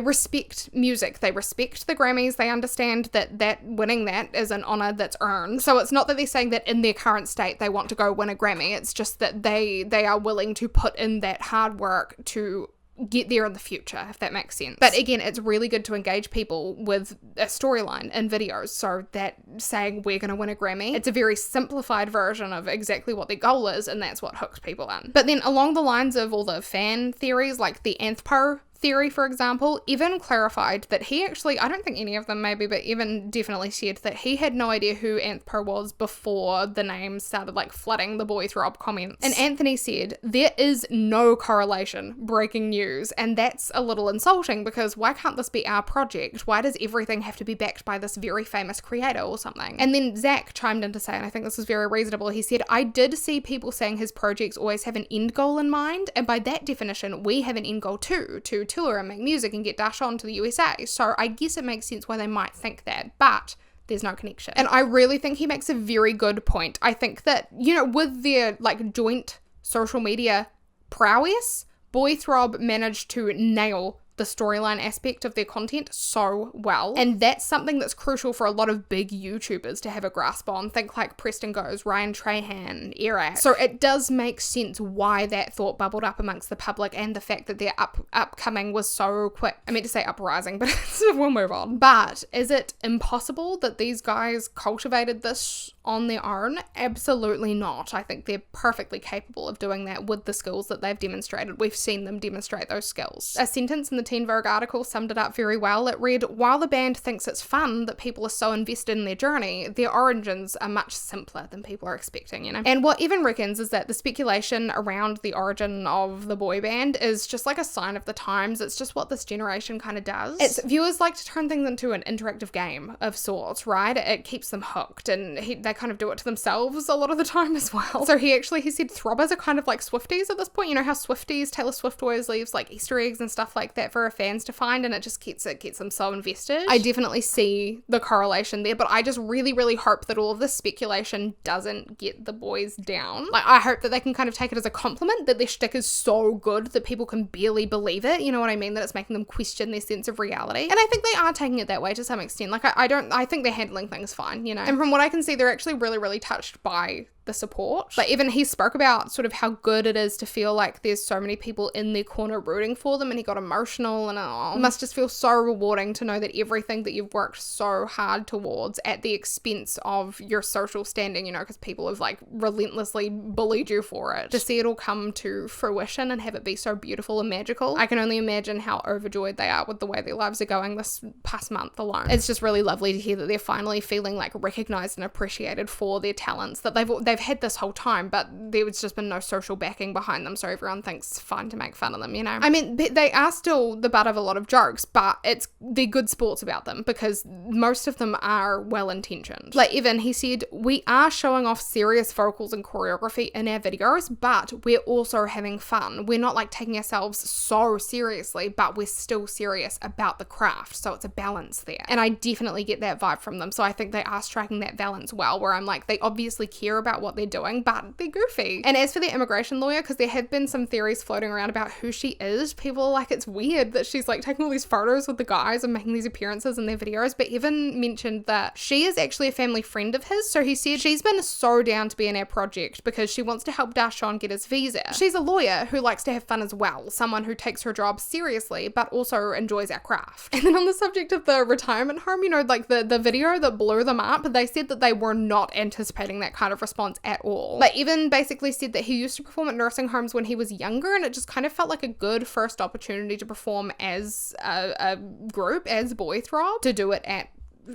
respect music. They respect the Grammys. They understand that winning that is an honor that's earned. So it's not that they're saying that in their current state they want to go win a Grammy. It's just that they are willing to put in that hard work to get there in the future, if that makes sense. But again, it's really good to engage people with a storyline in videos, so that saying we're going to win a Grammy, it's a very simplified version of exactly what their goal is, and that's what hooks people in. But then along the lines of all the fan theories, like the EvPap theory, for example, Evan clarified that he actually, I don't think any of them maybe, but Evan definitely said that he had no idea who EvPap was before the names started like flooding the Boy Throb comments. And Anthony said, there is no correlation, breaking news, and that's a little insulting because why can't this be our project? Why does everything have to be backed by this very famous creator or something? And then Zach chimed in to say, and I think this is very reasonable, he said, I did see people saying his projects always have an end goal in mind, and by that definition, we have an end goal too, to tour and make music and get Darshan to the USA. So I guess it makes sense why they might think that, but there's no connection. And I really think he makes a very good point. I think that, you know, with their like joint social media prowess, Boy Throb managed to nail the storyline aspect of their content so well, and that's something that's crucial for a lot of big YouTubers to have a grasp on. Think like Preston Goes, Ryan Trahan, Eric. So it does make sense why that thought bubbled up amongst the public, and the fact that their upcoming was so quick. I meant to say uprising, but we'll move on. But is it impossible that these guys cultivated this on their own? Absolutely not. I think they're perfectly capable of doing that with the skills that they've demonstrated. We've seen them demonstrate those skills. A sentence in the Teen Vogue article summed it up very well. It read, while the band thinks it's fun that people are so invested in their journey, their origins are much simpler than people are expecting, you know? And what Evan reckons is that the speculation around the origin of the boy band is just like a sign of the times. It's just what this generation kind of does. It's viewers like to turn things into an interactive game of sorts, right? It keeps them hooked, and they kind of do it to themselves a lot of the time as well. So he said throbbers are kind of like Swifties at this point. You know how Swifties, Taylor Swift always leaves like Easter eggs and stuff like that for her fans to find, and it just gets them so invested. I definitely see the correlation there, but I just really, really hope that all of this speculation doesn't get the boys down. Like, I hope that they can kind of take it as a compliment, that their shtick is so good that people can barely believe it, you know what I mean? That it's making them question their sense of reality. And I think they are taking it that way to some extent. Like, I think they're handling things fine, you know? And from what I can see, they're actually really, really touched by the support. Like, even he spoke about sort of how good it is to feel like there's so many people in their corner rooting for them, and he got emotional, and it must just feel so rewarding to know that everything that you've worked so hard towards at the expense of your social standing, you know, because people have like relentlessly bullied you for it, to see it all come to fruition and have it be so beautiful and magical. I can only imagine how overjoyed they are with the way their lives are going this past month alone. It's just really lovely to hear that they're finally feeling like recognized and appreciated for their talents that they've had this whole time, but there's just been no social backing behind them, so everyone thinks it's fine to make fun of them, you know? I mean, they are still the butt of a lot of jokes, but they're good sports about them, because most of them are well-intentioned. Like, Evan, he said, we are showing off serious vocals and choreography in our videos, but we're also having fun. We're not like taking ourselves so seriously, but we're still serious about the craft, so it's a balance there. And I definitely get that vibe from them, so I think they are striking that balance well, where I'm like, they obviously care about what they're doing, but they're goofy. And as for the immigration lawyer, because there have been some theories floating around about who she is, people are like, it's weird that she's like taking all these photos with the guys and making these appearances in their videos, but Evan mentioned that she is actually a family friend of his, so he said she's been so down to be in our project because she wants to help Darshan get his visa. She's a lawyer who likes to have fun as well, someone who takes her job seriously, but also enjoys our craft. And then on the subject of the retirement home, you know, like the video that blew them up, they said that they were not anticipating that kind of response at all. Like, Evan basically said that he used to perform at nursing homes when he was younger, and it just kind of felt like a good first opportunity to perform as a group, as Boy Throb, to do it at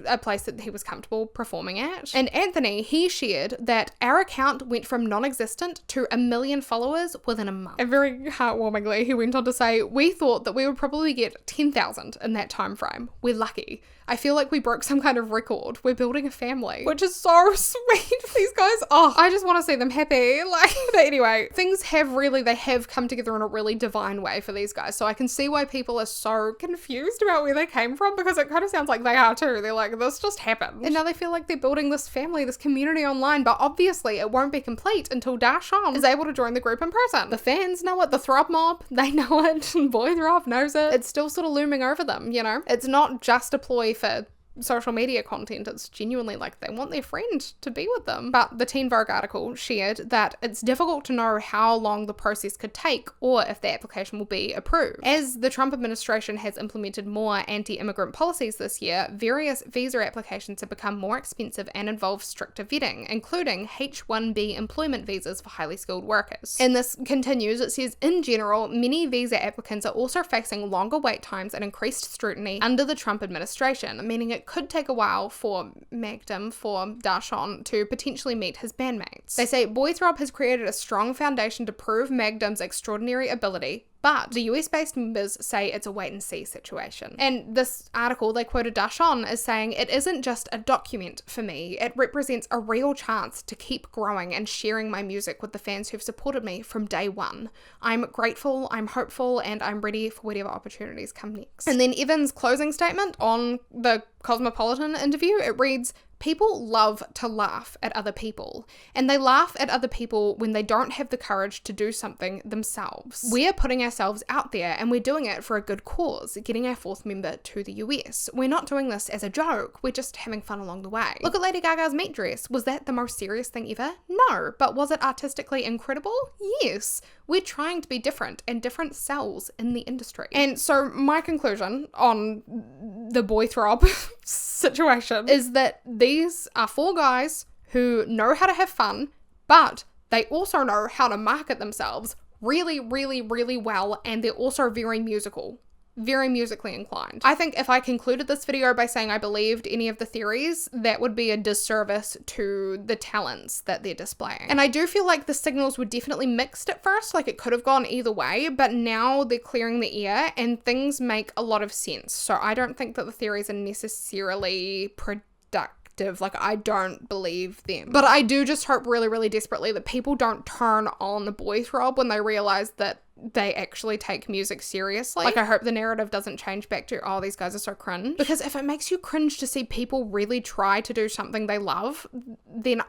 a place that he was comfortable performing at. And Anthony, he shared that our account went from non-existent to 1 million followers within a month. And very heartwarmingly, he went on to say, we thought that we would probably get 10,000 in that time frame. We're lucky. I feel like we broke some kind of record. We're building a family, which is so sweet. These guys, oh, I just want to see them happy. Like, but anyway, things have come together in a really divine way for these guys. So I can see why people are so confused about where they came from, because it kind of sounds like they are too. They're like, this just happened. And now they feel like they're building this family, this community online, but obviously it won't be complete until Darshan is able to join the group in person. The fans know it, the Throb mob, they know it, Boy Throb knows it. It's still sort of looming over them, you know? It's not just a ploy for social media content, it's genuinely like they want their friend to be with them. But the Teen Vogue article shared that it's difficult to know how long the process could take or if the application will be approved. As the Trump administration has implemented more anti-immigrant policies this year, various visa applications have become more expensive and involve stricter vetting, including H-1B employment visas for highly skilled workers. And this continues, it says, in general, many visa applicants are also facing longer wait times and increased scrutiny under the Trump administration, meaning it could take a while for Darshan to potentially meet his bandmates. They say Boy Throb has created a strong foundation to prove Magdum's extraordinary ability, but the US-based members say it's a wait-and-see situation. And this article, they quoted Darshan as saying, it isn't just a document for me, it represents a real chance to keep growing and sharing my music with the fans who've supported me from day one. I'm grateful, I'm hopeful, and I'm ready for whatever opportunities come next. And then Evan's closing statement on the Cosmopolitan interview, it reads, people love to laugh at other people, and they laugh at other people when they don't have the courage to do something themselves. We're putting ourselves out there, and we're doing it for a good cause, getting our 4th member to the US. We're not doing this as a joke, we're just having fun along the way. Look at Lady Gaga's meat dress. Was that the most serious thing ever? No. But was it artistically incredible? Yes. We're trying to be different, and different sells in the industry. And so my conclusion on the Boy Throb situation is that these are 4 guys who know how to have fun, but they also know how to market themselves really, really, really well, and they're also very musical. very musically inclined. I think if I concluded this video by saying I believed any of the theories, that would be a disservice to the talents that they're displaying. And I do feel like the signals were definitely mixed at first, like it could have gone either way, but now they're clearing the air and things make a lot of sense. So I don't think that the theories are necessarily productive. Like, I don't believe them. But I do just hope really, really desperately that people don't turn on Boy Throb when they realize that they actually take music seriously. Like, I hope the narrative doesn't change back to, oh, these guys are so cringe. Because if it makes you cringe to see people really try to do something they love, then,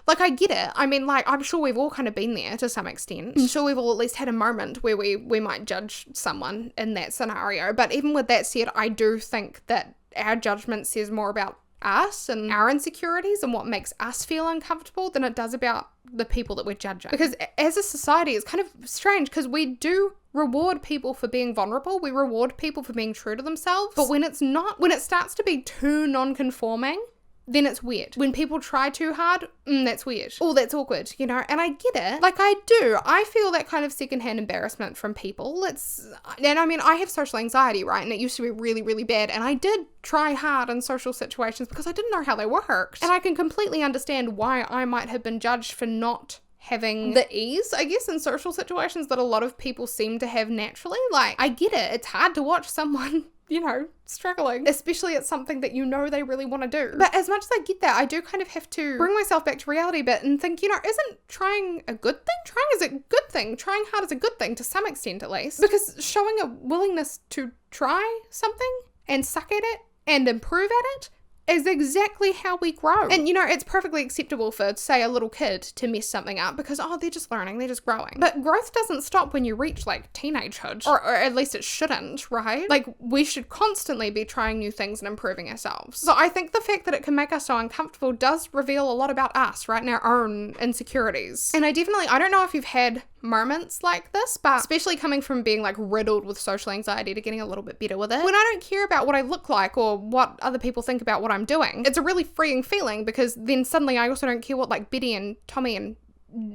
like, I get it. I mean, like, I'm sure we've all kind of been there to some extent. I'm sure we've all at least had a moment where we might judge someone in that scenario. But even with that said, I do think that our judgment says more about us and our insecurities and what makes us feel uncomfortable than it does about the people that we're judging. Because as a society, it's kind of strange because we do reward people for being vulnerable. We reward people for being true to themselves. But when it's not, when it starts to be too non-conforming, then it's weird. When people try too hard, that's weird. Oh, that's awkward, you know? And I get it. Like, I do. I feel that kind of secondhand embarrassment from people. And I mean, I have social anxiety, right? And it used to be really, really bad. And I did try hard in social situations because I didn't know how they worked. And I can completely understand why I might have been judged for not having the ease, I guess, in social situations that a lot of people seem to have naturally. Like, I get it. It's hard to watch someone, you know, struggling, especially at something that you know they really want to do. But as much as I get that, I do kind of have to bring myself back to reality a bit and think, you know, isn't trying a good thing? Trying is a good thing. Trying hard is a good thing to some extent, at least. Because showing a willingness to try something and suck at it and improve at it is exactly how we grow. And, you know, it's perfectly acceptable for, say, a little kid to mess something up because, oh, they're just learning, they're just growing. But growth doesn't stop when you reach, like, teenagehood. Or at least it shouldn't, right? Like, we should constantly be trying new things and improving ourselves. So I think the fact that it can make us so uncomfortable does reveal a lot about us, right? And our own insecurities. And I don't know if you've had moments like this, but especially coming from being, like, riddled with social anxiety to getting a little bit better with it. When I don't care about what I look like or what other people think about what I'm doing, it's a really freeing feeling because then suddenly I also don't care what, like, Betty and Tommy and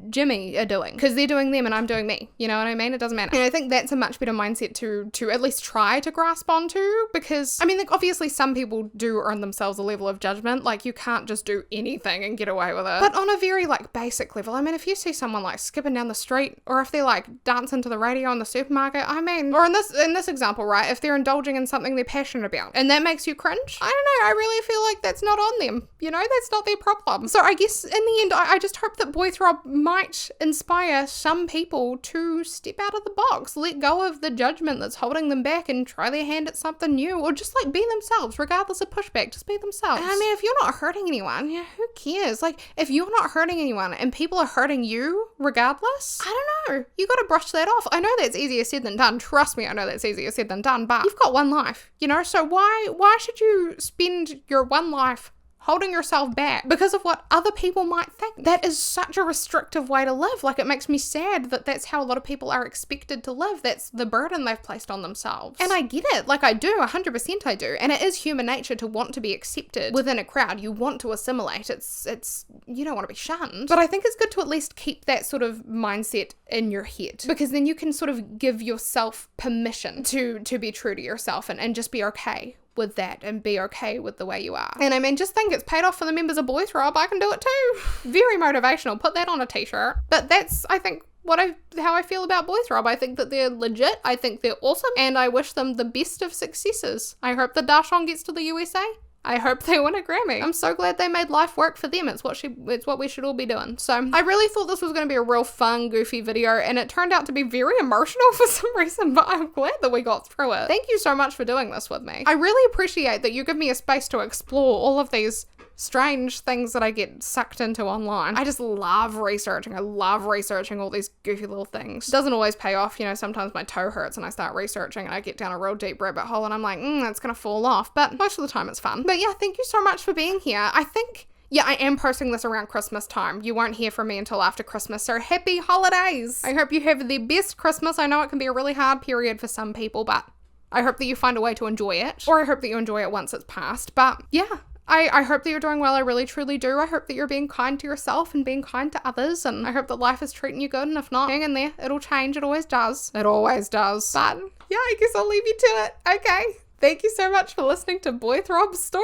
Jimmy are doing because they're doing them and I'm doing me. You know what I mean? It doesn't matter. And I think that's a much better mindset to at least try to grasp onto, because I mean, like, obviously some people do earn themselves a level of judgment. Like, you can't just do anything and get away with it. But on a very, like, basic level, I mean, if you see someone, like, skipping down the street or if they're, like, dancing to the radio in the supermarket, I mean, or in this example, right, if they're indulging in something they're passionate about and that makes you cringe, I don't know, I really feel like that's not on them. You know, that's not their problem. So I guess in the end, I just hope that Boy Throb might inspire some people to step out of the box, let go of the judgment that's holding them back and try their hand at something new, or just, like, be themselves regardless of pushback. Just be themselves. And I mean, if you're not hurting anyone, yeah, who cares? Like, if you're not hurting anyone and people are hurting you regardless, I don't know, you gotta brush that off. I know that's easier said than done. Trust me, I know that's easier said than done, but you've got one life, you know, so why should you spend your one life holding yourself back because of what other people might think? That is such a restrictive way to live. Like, it makes me sad that that's how a lot of people are expected to live. That's the burden they've placed on themselves. And I get it. Like, I do, 100% I do. And it is human nature to want to be accepted within a crowd. You want to assimilate. It's you don't want to be shunned. But I think it's good to at least keep that sort of mindset in your head, because then you can sort of give yourself permission to be true to yourself and just be okay with that and be okay with the way you are. And I mean, just think it's paid off for the members of Boy Throb. I can do it too. Very motivational. Put that on a t-shirt. But that's, I think, how I feel about Boy Throb. I think that they're legit. I think they're awesome. And I wish them the best of successes. I hope that Darshan gets to the USA. I hope they win a Grammy. I'm so glad they made life work for them. It's what we should all be doing. So I really thought this was going to be a real fun, goofy video, and it turned out to be very emotional for some reason, but I'm glad that we got through it. Thank you so much for doing this with me. I really appreciate that you give me a space to explore all of these strange things that I get sucked into online. I just love researching. I love researching all these goofy little things. It doesn't always pay off. You know, sometimes my toe hurts and I start researching and I get down a real deep rabbit hole and I'm like, it's gonna fall off. But most of the time it's fun. But yeah, thank you so much for being here. I think, yeah, I am posting this around Christmas time. You won't hear from me until after Christmas, so happy holidays! I hope you have the best Christmas. I know it can be a really hard period for some people, but I hope that you find a way to enjoy it, or I hope that you enjoy it once it's passed. But yeah, I hope that you're doing well. I really truly do. I hope that you're being kind to yourself and being kind to others, and I hope that life is treating you good, and if not, hang in there. It'll change. It always does. It always does. But yeah, I guess I'll leave you to it. Okay. Thank you so much for listening to Boy Throb's story.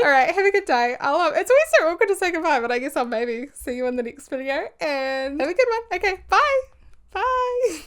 All right, have a good day. It's always so awkward to say goodbye, but I guess I'll maybe see you in the next video, and have a good one. Okay, bye. Bye.